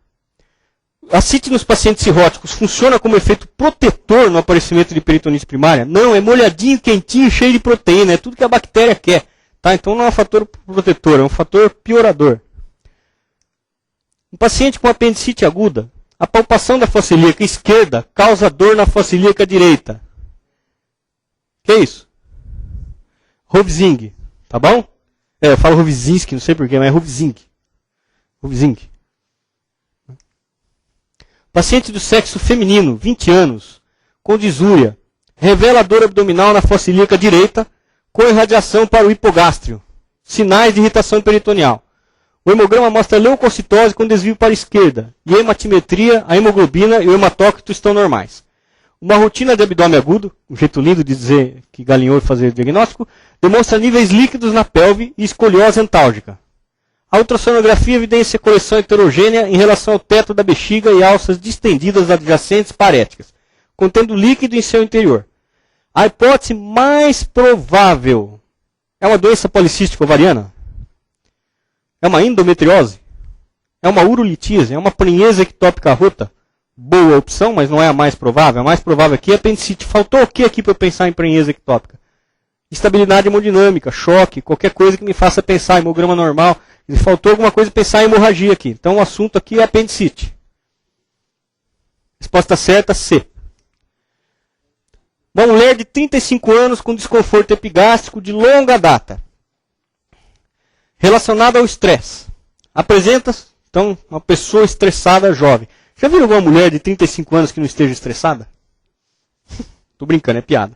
A CIT nos pacientes cirróticos funciona como efeito protetor no aparecimento de peritonite primária? Não, é molhadinho, quentinho, cheio de proteína. É tudo que a bactéria quer. Tá? Então não é um fator protetor, é um fator piorador. Um paciente com apendicite aguda, a palpação da fossa ilíaca esquerda causa dor na fossa ilíaca direita. Que é isso? Rovzing, tá bom? Eu falo Rovzinski, não sei porquê, mas é Rovzing. Rovzing. Paciente do sexo feminino, 20 anos, com disúria, revela dor abdominal na fossa ilíaca direita, com irradiação para o hipogástrio. Sinais de irritação peritoneal. O hemograma mostra leucocitose com desvio para a esquerda. E a hematimetria, a hemoglobina e o hematócrito estão normais. Uma rotina de abdômen agudo, um jeito lindo de dizer que galinhou e fazer diagnóstico, demonstra níveis líquidos na pelve e escoliose antálgica. A ultrassonografia evidencia coleção heterogênea em relação ao teto da bexiga e alças distendidas adjacentes paréticas, contendo líquido em seu interior. A hipótese mais provável é uma doença policística ovariana? É uma endometriose? É uma urolitise? É uma prinhese ectópica rota? Boa opção, mas não é a mais provável. A mais provável aqui é apendicite. Faltou o que aqui para eu pensar em prinhese ectópica? Instabilidade hemodinâmica, choque, qualquer coisa que me faça pensar em hemograma normal. E faltou alguma coisa para pensar em hemorragia aqui. Então o assunto aqui é apendicite. Resposta certa, C. Uma mulher de 35 anos com desconforto epigástrico de longa data. Relacionado ao estresse. Apresenta, então, uma pessoa estressada jovem. Já viram alguma mulher de 35 anos que não esteja estressada? Tô brincando, é piada.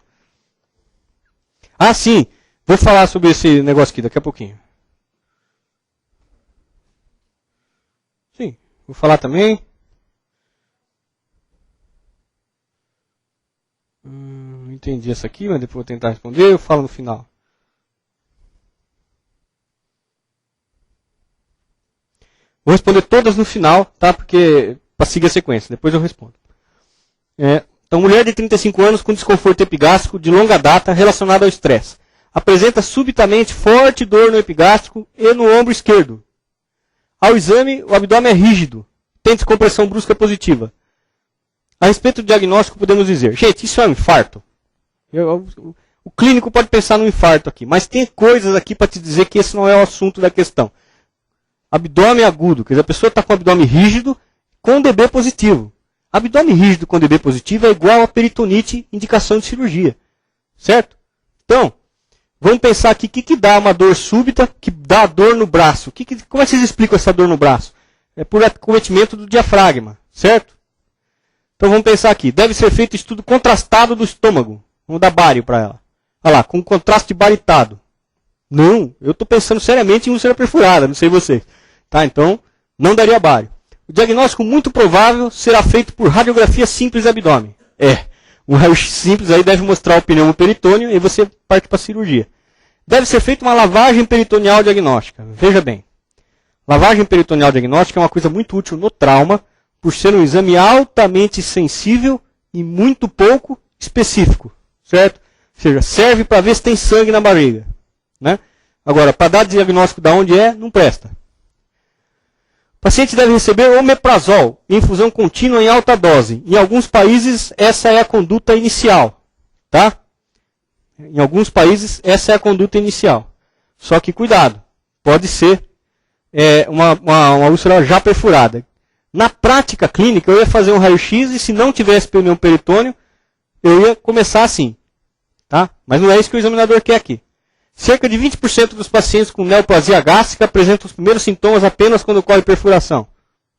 Ah, sim. Vou falar sobre esse negócio aqui daqui a pouquinho. Sim, vou falar também. Não entendi essa aqui, mas depois vou tentar responder. Eu falo no final. Vou responder todas no final, tá? Porque para seguir a sequência. Depois eu respondo. Então, mulher de 35 anos com desconforto epigástrico de longa data relacionado ao estresse. Apresenta subitamente forte dor no epigástrico e no ombro esquerdo. Ao exame, o abdômen é rígido. Tem descompressão brusca positiva. A respeito do diagnóstico, podemos dizer, gente, isso é um infarto. O clínico pode pensar no infarto aqui, mas tem coisas aqui para te dizer que esse não é o assunto da questão. Abdômen agudo, quer dizer, a pessoa está com o abdômen rígido com DB positivo. Abdômen rígido com DB positivo é igual a peritonite, indicação de cirurgia. Certo? Então, vamos pensar aqui o que dá uma dor súbita, que dá dor no braço. Como é que vocês explicam essa dor no braço? É por acometimento do diafragma, certo? Então vamos pensar aqui. Deve ser feito estudo contrastado do estômago. Vamos dar bário para ela. Olha lá, com contraste baritado. Não, eu estou pensando seriamente em úlcera perfurada, não sei vocês. Tá, então, não daria bário. O diagnóstico muito provável será feito por radiografia simples de abdômen. Um raio-x simples aí deve mostrar o pneumo peritônio e você parte para a cirurgia. Deve ser feita uma lavagem peritoneal diagnóstica. Veja bem, lavagem peritoneal diagnóstica é uma coisa muito útil no trauma, por ser um exame altamente sensível e muito pouco específico. Certo? Ou seja, serve para ver se tem sangue na barriga. Né? Agora, para dar diagnóstico de onde não presta. O paciente deve receber omeprazol, infusão contínua em alta dose. Em alguns países, essa é a conduta inicial. Tá? Em alguns países, essa é a conduta inicial. Só que, cuidado, pode ser uma úlcera já perfurada. Na prática clínica, eu ia fazer um raio-x e se não tivesse pneumo peritônio, eu ia começar assim. Tá? Mas não é isso que o examinador quer aqui. Cerca de 20% dos pacientes com neoplasia gástrica apresentam os primeiros sintomas apenas quando ocorre perfuração.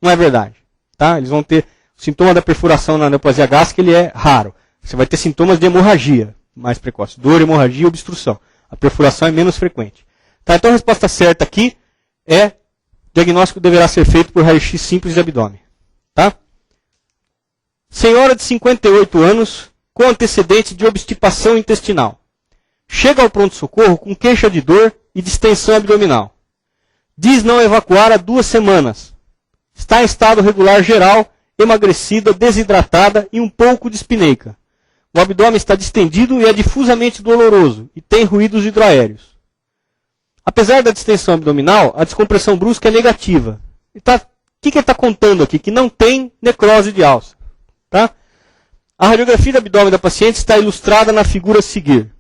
Não é verdade. Tá? Eles vão ter o sintoma da perfuração na neoplasia gástrica, ele é raro. Você vai ter sintomas de hemorragia mais precoce. Dor, hemorragia e obstrução. A perfuração é menos frequente. Tá? Então a resposta certa aqui é: o diagnóstico deverá ser feito por raio-x simples de abdômen. Tá? Senhora de 58 anos com antecedente de obstipação intestinal. Chega ao pronto-socorro com queixa de dor e distensão abdominal. Diz não evacuar há 2 semanas. Está em estado regular geral, emagrecida, desidratada e um pouco dispineica. O abdômen está distendido e é difusamente doloroso e tem ruídos hidroaéreos. Apesar da distensão abdominal, a descompressão brusca é negativa. O que ele está contando aqui? Que não tem necrose de alça. Tá? A radiografia do abdômen da paciente está ilustrada na figura a seguir.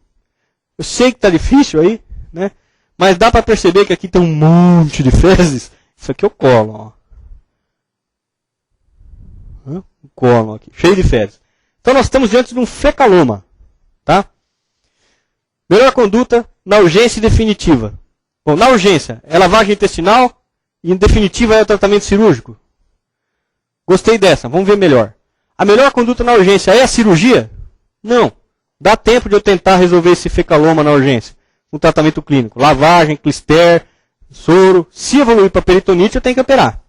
Eu sei que está difícil aí, né? Mas dá para perceber que aqui tem um monte de fezes. Isso aqui é o cólon. Ó. O cólon aqui, cheio de fezes. Então nós estamos diante de um fecaloma. Tá? Melhor conduta na urgência definitiva. Bom, na urgência, é lavagem intestinal e em definitiva é o tratamento cirúrgico. Gostei dessa, vamos ver melhor. A melhor conduta na urgência é a cirurgia? Não. Dá tempo de eu tentar resolver esse fecaloma na urgência. Com tratamento clínico. Lavagem, clister, soro. Se evoluir para peritonite, eu tenho que operar.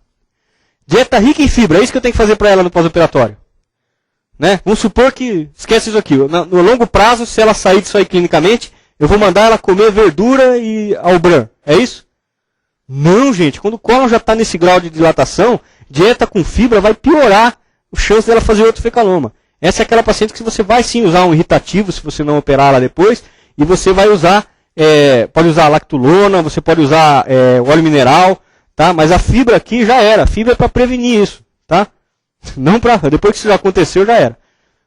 Dieta rica em fibra. É isso que eu tenho que fazer para ela no pós-operatório. Né? Vamos supor que... Esquece isso aqui. No longo prazo, se ela sair disso aí clinicamente, eu vou mandar ela comer verdura e albran. É isso? Não, gente. Quando o cólon já está nesse grau de dilatação, dieta com fibra vai piorar a chance dela fazer outro fecaloma. Essa é aquela paciente que você vai sim usar um irritativo, se você não operar ela depois, e você vai usar, pode usar lactulona, você pode usar óleo mineral, tá? Mas a fibra aqui já era, a fibra é para prevenir isso, tá? Não para, depois que isso já aconteceu, já era.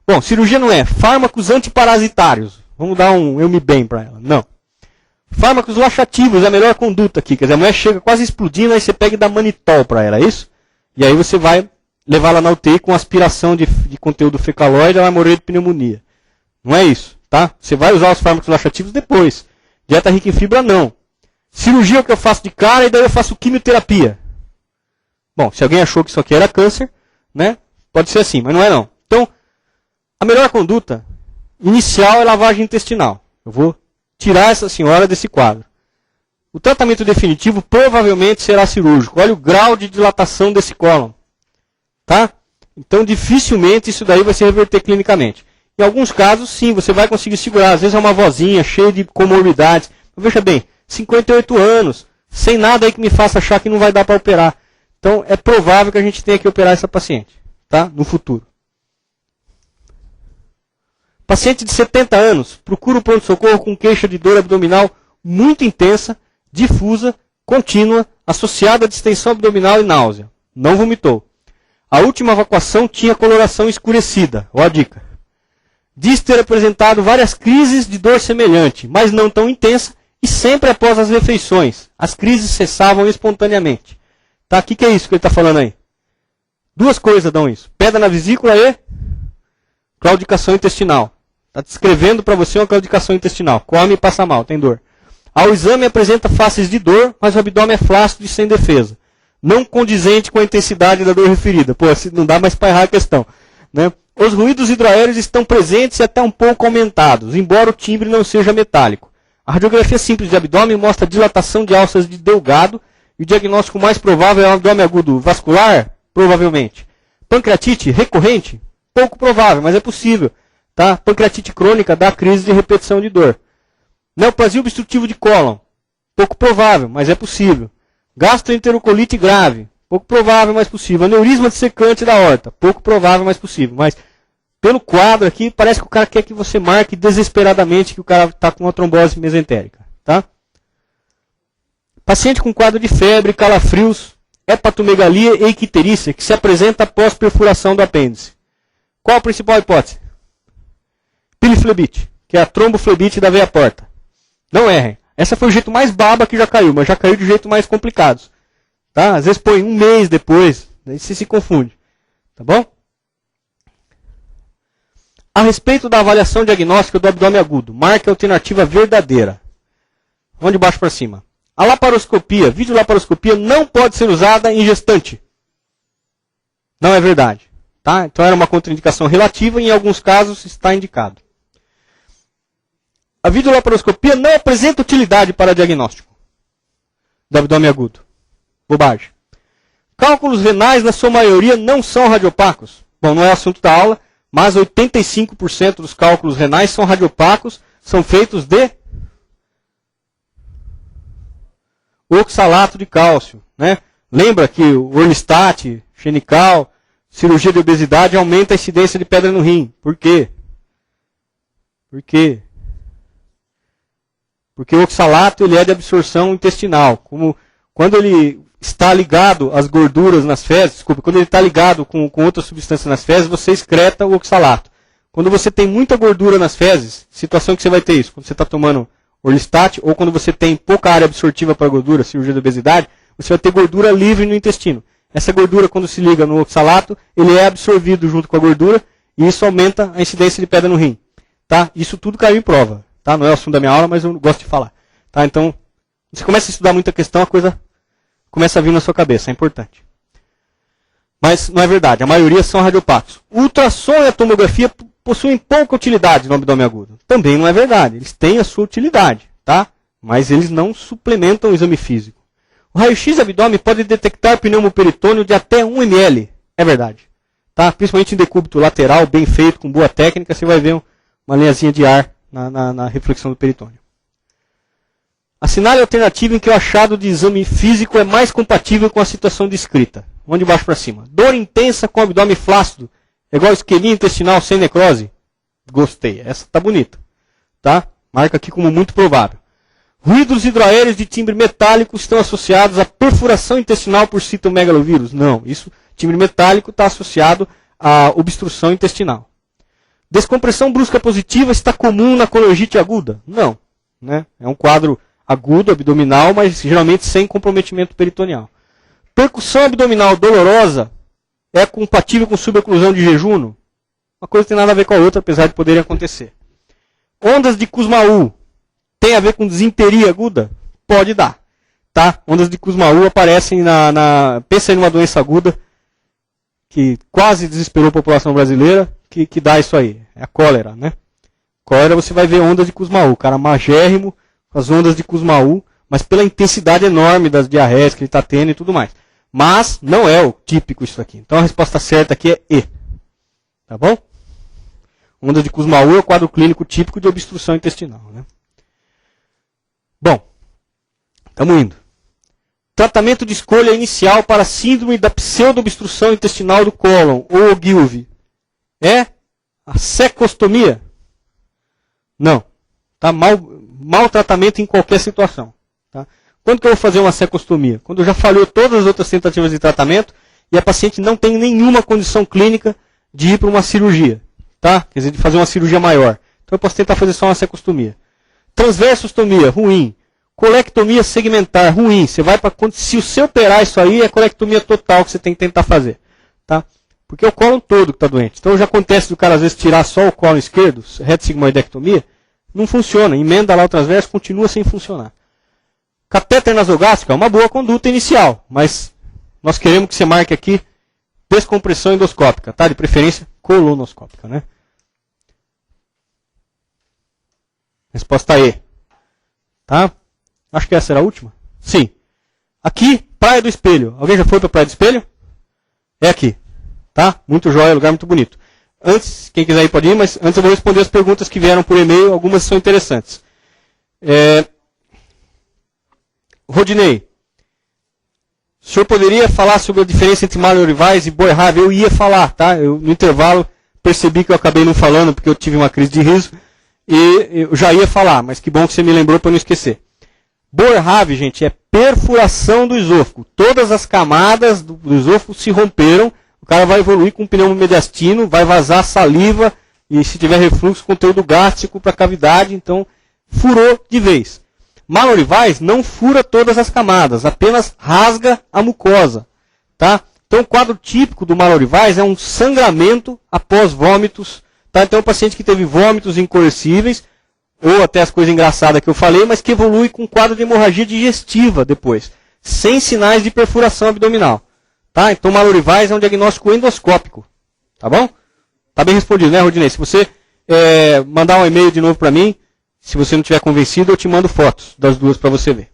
Bom, cirurgia não é, fármacos antiparasitários, vamos dar um Eumibem para ela, não. Fármacos laxativos é a melhor conduta aqui, quer dizer, a mulher chega quase explodindo, aí você pega e dá manitol para ela, é isso? E aí você vai levar ela na UTI com aspiração de conteúdo fecalóide, ela vai morrer de pneumonia. Não é isso, tá? Você vai usar os fármacos laxativos depois. Dieta rica em fibra, não. Cirurgia é o que eu faço de cara e daí eu faço quimioterapia. Bom, se alguém achou que isso aqui era câncer, né? Pode ser assim, mas não é não. Então, a melhor conduta inicial é lavagem intestinal. Eu vou tirar essa senhora desse quadro. O tratamento definitivo provavelmente será cirúrgico. Olha o grau de dilatação desse cólon. Tá? Então, dificilmente isso daí vai se reverter clinicamente. Em alguns casos, sim, você vai conseguir segurar. Às vezes é uma vozinha cheia de comorbidades. Mas veja bem, 58 anos, sem nada aí que me faça achar que não vai dar para operar. Então, é provável que a gente tenha que operar essa paciente, tá? No futuro. Paciente de 70 anos, procura o pronto-socorro com queixa de dor abdominal muito intensa, difusa, contínua, associada a distensão abdominal e náusea. Não vomitou. A última evacuação tinha coloração escurecida. Ó a dica. Diz ter apresentado várias crises de dor semelhante, mas não tão intensa, e sempre após as refeições. As crises cessavam espontaneamente. Tá? O que é isso que ele está falando aí? 2 coisas dão isso. Pedra na vesícula e claudicação intestinal. Está descrevendo para você uma claudicação intestinal. Come e passa mal, tem dor. Ao exame apresenta faces de dor, mas o abdômen é flácido e sem defesa. Não condizente com a intensidade da dor referida. Pô, não dá mais para errar a questão. Né? Os ruídos hidroaéreos estão presentes e até um pouco aumentados, embora o timbre não seja metálico. A radiografia simples de abdômen mostra dilatação de alças de Delgado e o diagnóstico mais provável é um abdômen agudo vascular, provavelmente. Pancreatite recorrente? Pouco provável, mas é possível. Tá? Pancreatite crônica dá crise de repetição de dor. Neoplasia obstrutiva de cólon? Pouco provável, mas é possível. Gastroenterocolite grave? Pouco provável, mas possível. Aneurisma dissecante da aorta? Pouco provável, mas possível. Mas, pelo quadro aqui, parece que o cara quer que você marque desesperadamente que o cara está com uma trombose mesentérica. Tá? Paciente com quadro de febre, calafrios, hepatomegalia e icterícia, que se apresenta após perfuração do apêndice. Qual a principal hipótese? Piliflebite, que é a tromboflebite da veia porta. Não errem. Essa foi o jeito mais baba que já caiu, mas já caiu de jeito mais complicado. Tá? Às vezes põe um mês depois, daí você se confunde. Tá bom? A respeito da avaliação diagnóstica do abdômen agudo, marque a alternativa verdadeira. Vamos de baixo para cima. A laparoscopia, videolaparoscopia, não pode ser usada em gestante. Não é verdade. Tá? Então era uma contraindicação relativa e em alguns casos está indicado. A videolaparoscopia não apresenta utilidade para diagnóstico do abdômen agudo. Bobagem. Cálculos renais, na sua maioria, não são radiopacos. Bom, não é assunto da aula, mas 85% dos cálculos renais são radiopacos, são feitos de oxalato de cálcio. Né? Lembra que o Orlistat, Xenical, cirurgia de obesidade aumenta a incidência de pedra no rim. Por quê? Por quê? Porque o oxalato ele é de absorção intestinal. Quando ele está ligado às gorduras nas fezes, quando ele está ligado com outras substâncias nas fezes, você excreta o oxalato. Quando você tem muita gordura nas fezes, situação que você vai ter isso, quando você está tomando Orlistat, ou quando você tem pouca área absortiva para gordura, cirurgia de obesidade, você vai ter gordura livre no intestino. Essa gordura, quando se liga no oxalato, ele é absorvido junto com a gordura, e isso aumenta a incidência de pedra no rim. Tá? Isso tudo caiu em prova. Tá? Não é o assunto da minha aula, mas eu gosto de falar. Tá? Então, você começa a estudar muita questão, a coisa começa a vir na sua cabeça, é importante. Mas não é verdade, a maioria são radiopacos. O ultrassom e a tomografia possuem pouca utilidade no abdômen agudo. Também não é verdade, eles têm a sua utilidade, tá? Mas eles não suplementam o exame físico. O raio-x do abdômen pode detectar pneumoperitônio de até 1 ml, é verdade. Tá? Principalmente em decúbito lateral, bem feito, com boa técnica, você vai ver uma linhazinha de ar na reflexão do peritônio. Assinale a alternativa em que o achado de exame físico é mais compatível com a situação descrita. Vamos de baixo para cima. Dor intensa com abdômen flácido, igual isquemia intestinal sem necrose. Gostei, essa está bonita. Tá? Marca aqui como muito provável. Ruídos hidroaéreos de timbre metálico estão associados à perfuração intestinal por citomegalovírus? Não, timbre metálico está associado à obstrução intestinal. Descompressão brusca positiva está comum na colangite aguda? Não. Né? É um quadro agudo, abdominal, mas geralmente sem comprometimento peritoneal. Percussão abdominal dolorosa é compatível com suboclusão de jejum? Uma coisa não tem nada a ver com a outra, apesar de poderem acontecer. Ondas de Kussmaul tem a ver com disenteria aguda? Pode dar. Tá? Ondas de Kussmaul aparecem pensa em uma doença aguda que quase desesperou a população brasileira, que dá isso aí. É a cólera, né? Cólera você vai ver ondas de Kussmaul. O cara magérrimo, com as ondas de Kussmaul, mas pela intensidade enorme das diarreias que ele está tendo e tudo mais. Mas não é o típico isso aqui. Então a resposta certa aqui é E. Tá bom? Onda de Kussmaul é o quadro clínico típico de obstrução intestinal. Né? Bom, estamos indo. Tratamento de escolha inicial para síndrome da pseudo-obstrução intestinal do cólon, ou OGILV, é a cecostomia? Não. Tá? Mau tratamento em qualquer situação. Tá? Quando que eu vou fazer uma cecostomia? Quando já falhou todas as outras tentativas de tratamento e a paciente não tem nenhuma condição clínica de ir para uma cirurgia. Tá? Quer dizer, de fazer uma cirurgia maior. Então eu posso tentar fazer só uma cecostomia. Transversostomia, ruim. Colectomia segmentar, ruim. Você vai para se você operar isso aí, é colectomia total que você tem que tentar fazer. Tá? Porque é o cólon todo que está doente. Então já acontece do cara às vezes tirar só o cólon esquerdo, reto-sigmoidectomia, não funciona. Emenda lá o transverso, continua sem funcionar. Catéter nasogástrico é uma boa conduta inicial, mas nós queremos que você marque aqui descompressão endoscópica, tá? De preferência colonoscópica, né? Resposta E. Tá? Acho que essa era a última. Sim. Aqui, Praia do Espelho. Alguém já foi para a Praia do Espelho? É aqui. Tá? Muito jóia, lugar muito bonito. Antes, quem quiser ir pode ir, mas antes eu vou responder as perguntas que vieram por e-mail. Algumas são interessantes. Rodinei. O senhor poderia falar sobre a diferença entre Mallory-Weiss e Boerhaave? Eu ia falar, tá? No intervalo percebi que eu acabei não falando porque eu tive uma crise de riso. E eu já ia falar, mas que bom que você me lembrou para não esquecer. Boerhaave, gente, é perfuração do esôfago. Todas as camadas do esôfago se romperam. O cara vai evoluir com pneumomediastino, vai vazar saliva e se tiver refluxo, conteúdo gástrico para a cavidade. Então, furou de vez. Mallory-Weiss não fura todas as camadas, apenas rasga a mucosa. Tá? Então, o quadro típico do Mallory-Weiss é um sangramento após vômitos. Tá? Então é um paciente que teve vômitos incoercíveis, ou até as coisas engraçadas que eu falei, mas que evolui com um quadro de hemorragia digestiva depois, sem sinais de perfuração abdominal. Tá? Então Mallory-Weiss é um diagnóstico endoscópico. Tá bom? Tá bem respondido, né, Rodinei? Se você mandar um e-mail de novo para mim, se você não estiver convencido, eu te mando fotos das duas para você ver.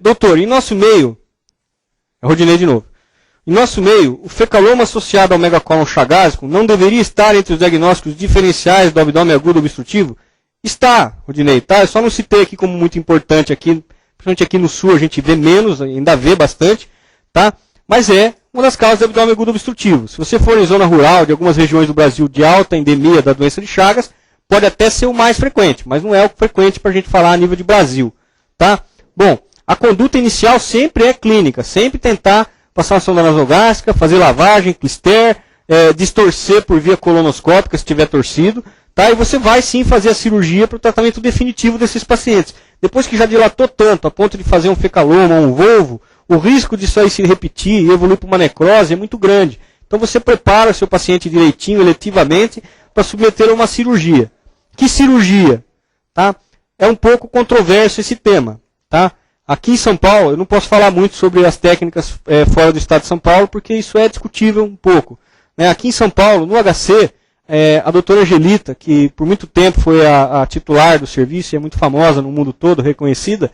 Doutor, em nosso meio, Rodinei de novo, em nosso meio, o fecaloma associado ao megacolon chagásico não deveria estar entre os diagnósticos diferenciais do abdômen agudo obstrutivo? Está, Rodinei, tá? Eu só não citei aqui como muito importante aqui, principalmente aqui no sul a gente vê menos, ainda vê bastante, tá? Mas é uma das causas do abdômen agudo obstrutivo. Se você for em zona rural de algumas regiões do Brasil de alta endemia da doença de Chagas, pode até ser o mais frequente, mas não é o frequente para a gente falar a nível de Brasil, tá? Bom, a conduta inicial sempre é clínica, sempre tentar passar uma sonda nasogástrica, fazer lavagem, clister, distorcer por via colonoscópica se tiver torcido, tá? E você vai sim fazer a cirurgia para o tratamento definitivo desses pacientes. Depois que já dilatou tanto, a ponto de fazer um fecaloma ou um volvo, o risco disso aí se repetir e evoluir para uma necrose é muito grande. Então você prepara o seu paciente direitinho, eletivamente, para submeter a uma cirurgia. Que cirurgia? Tá? É um pouco controverso esse tema. Tá? Aqui em São Paulo, eu não posso falar muito sobre as técnicas fora do estado de São Paulo, porque isso é discutível um pouco. Né? Aqui em São Paulo, no HC, a doutora Angelita, que por muito tempo foi a titular do serviço, e é muito famosa no mundo todo, reconhecida,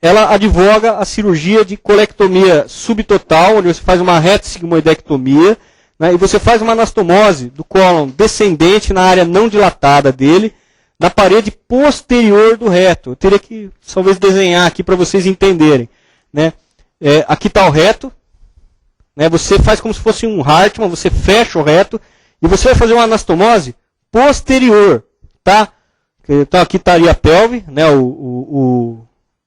ela advoga a cirurgia de colectomia subtotal, onde você faz uma reto-sigmoidectomia, né, e você faz uma anastomose do cólon descendente na área não dilatada dele, na parede posterior do reto. Eu teria que talvez desenhar aqui para vocês entenderem. Né? Aqui está o reto, né, você faz como se fosse um Hartmann, você fecha o reto, e você vai fazer uma anastomose posterior. Tá? Então aqui estaria a pelve, né,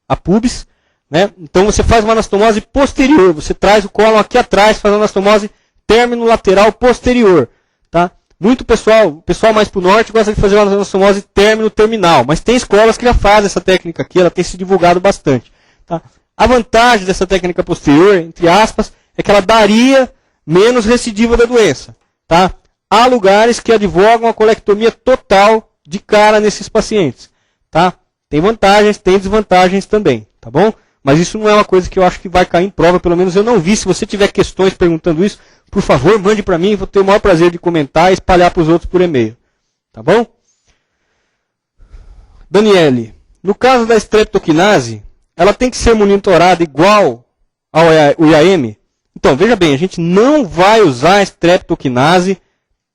a pubis, né? Então você faz uma anastomose posterior, você traz o cólon aqui atrás, faz uma anastomose término lateral posterior, tá? Muito pessoal mais para o norte gosta de fazer uma anastomose término terminal, mas tem escolas que já fazem essa técnica aqui, ela tem se divulgado bastante, tá? A vantagem dessa técnica posterior, entre aspas, é que ela daria menos recidiva da doença, tá? Há lugares que advogam a colectomia total de cara nesses pacientes, tá? Tem vantagens, tem desvantagens também, tá bom? Mas isso não é uma coisa que eu acho que vai cair em prova, pelo menos eu não vi. Se você tiver questões perguntando isso, por favor, mande para mim, vou ter o maior prazer de comentar e espalhar para os outros por e-mail. Tá bom? Daniele, no caso da streptokinase, ela tem que ser monitorada igual ao IAM? Então, veja bem, a gente não vai usar a streptokinase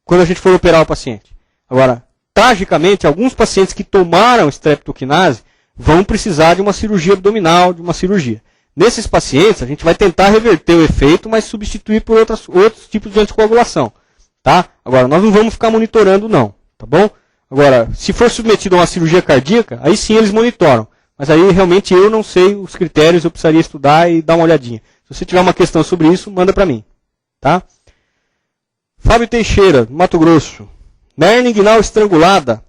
quando a gente for operar o paciente. Agora, tragicamente, alguns pacientes que tomaram streptokinase vão precisar de uma cirurgia abdominal, de uma cirurgia. Nesses pacientes, a gente vai tentar reverter o efeito, mas substituir por outros tipos de anticoagulação. Tá? Agora, nós não vamos ficar monitorando, não. Tá bom? Agora, se for submetido a uma cirurgia cardíaca, aí sim eles monitoram. Mas aí, realmente, eu não sei os critérios, eu precisaria estudar e dar uma olhadinha. Se você tiver uma questão sobre isso, manda para mim. Tá? Fábio Teixeira, Mato Grosso. Na hernia inguinal estrangulada,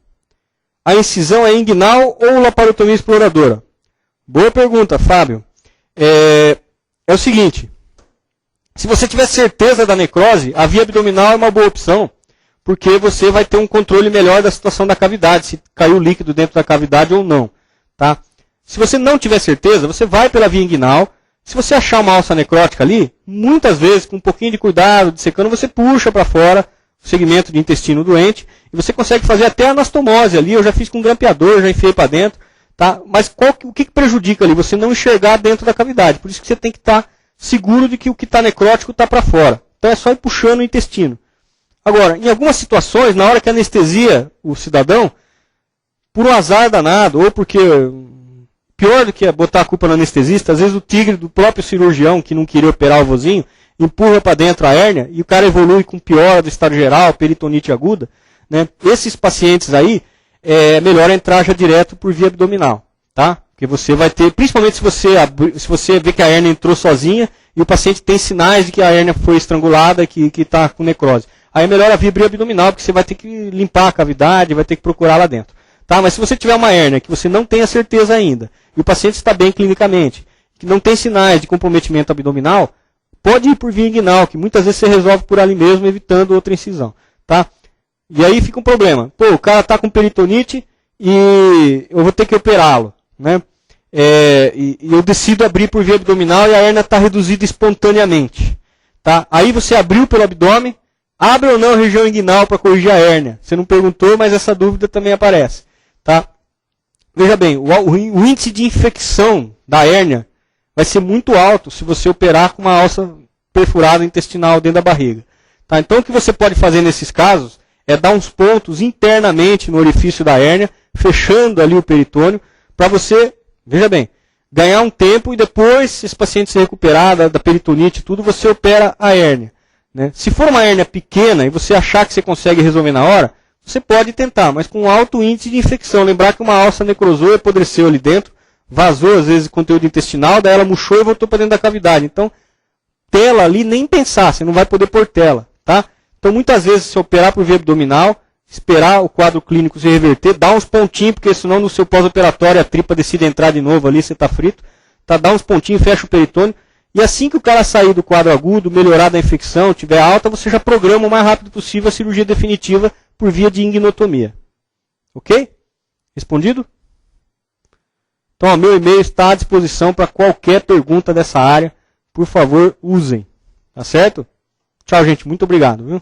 a incisão é inguinal ou laparotomia exploradora? Boa pergunta, Fábio. É o seguinte, se você tiver certeza da necrose, a via abdominal é uma boa opção, porque você vai ter um controle melhor da situação da cavidade, se caiu líquido dentro da cavidade ou não. Tá? Se você não tiver certeza, você vai pela via inguinal. Se você achar uma alça necrótica ali, muitas vezes, com um pouquinho de cuidado, dissecando, você puxa para fora segmento de intestino doente, e você consegue fazer até anastomose ali, eu já fiz com um grampeador, já enfiei para dentro, tá? Mas o que prejudica ali? Você não enxergar dentro da cavidade, por isso que você tem que estar seguro de que o que está necrótico está para fora. Então é só ir puxando o intestino. Agora, em algumas situações, na hora que anestesia o cidadão, por um azar danado, ou porque, pior do que botar a culpa no anestesista, às vezes o tigre do próprio cirurgião, que não queria operar o vozinho, empurra para dentro a hérnia e o cara evolui com piora do estado geral, peritonite aguda, né? Esses pacientes aí, é melhor entrar já direto por via abdominal, tá? Porque você vai ter, principalmente se você vê que a hérnia entrou sozinha e o paciente tem sinais de que a hérnia foi estrangulada e que está com necrose. Aí é melhor a via abdominal, porque você vai ter que limpar a cavidade, vai ter que procurar lá dentro. Tá? Mas se você tiver uma hérnia que você não tem a certeza ainda, e o paciente está bem clinicamente, que não tem sinais de comprometimento abdominal, pode ir por via inguinal, que muitas vezes você resolve por ali mesmo, evitando outra incisão. Tá? E aí fica um problema. Pô, o cara está com peritonite e eu vou ter que operá-lo, né? E eu decido abrir por via abdominal e a hérnia está reduzida espontaneamente. Tá? Aí você abriu pelo abdômen, abre ou não a região inguinal para corrigir a hérnia. Você não perguntou, mas essa dúvida também aparece. Tá? Veja bem, o índice de infecção da hérnia vai ser muito alto se você operar com uma alça perfurada intestinal dentro da barriga. Tá? Então o que você pode fazer nesses casos é dar uns pontos internamente no orifício da hérnia, fechando ali o peritônio, para você, veja bem, ganhar um tempo e depois, se esse paciente se recuperar da peritonite e tudo, você opera a hérnia. Né? Se for uma hérnia pequena e você achar que você consegue resolver na hora, você pode tentar, mas com alto índice de infecção. Lembrar que uma alça necrosou e apodreceu ali dentro, vazou às vezes conteúdo intestinal, daí ela murchou e voltou para dentro da cavidade. Então, tela ali, nem pensar, você não vai poder pôr tela. Tá? Então, muitas vezes, se operar por via abdominal, esperar o quadro clínico se reverter, dá uns pontinhos, porque senão no seu pós-operatório a tripa decide entrar de novo ali, você está frito. Tá? Dá uns pontinhos, fecha o peritônio. E assim que o cara sair do quadro agudo, melhorar da infecção, tiver alta, você já programa o mais rápido possível a cirurgia definitiva por via de inguinotomia. Ok? Respondido? Então, o meu e-mail está à disposição para qualquer pergunta dessa área. Por favor, usem. Tá certo? Tchau, gente. Muito obrigado. Viu?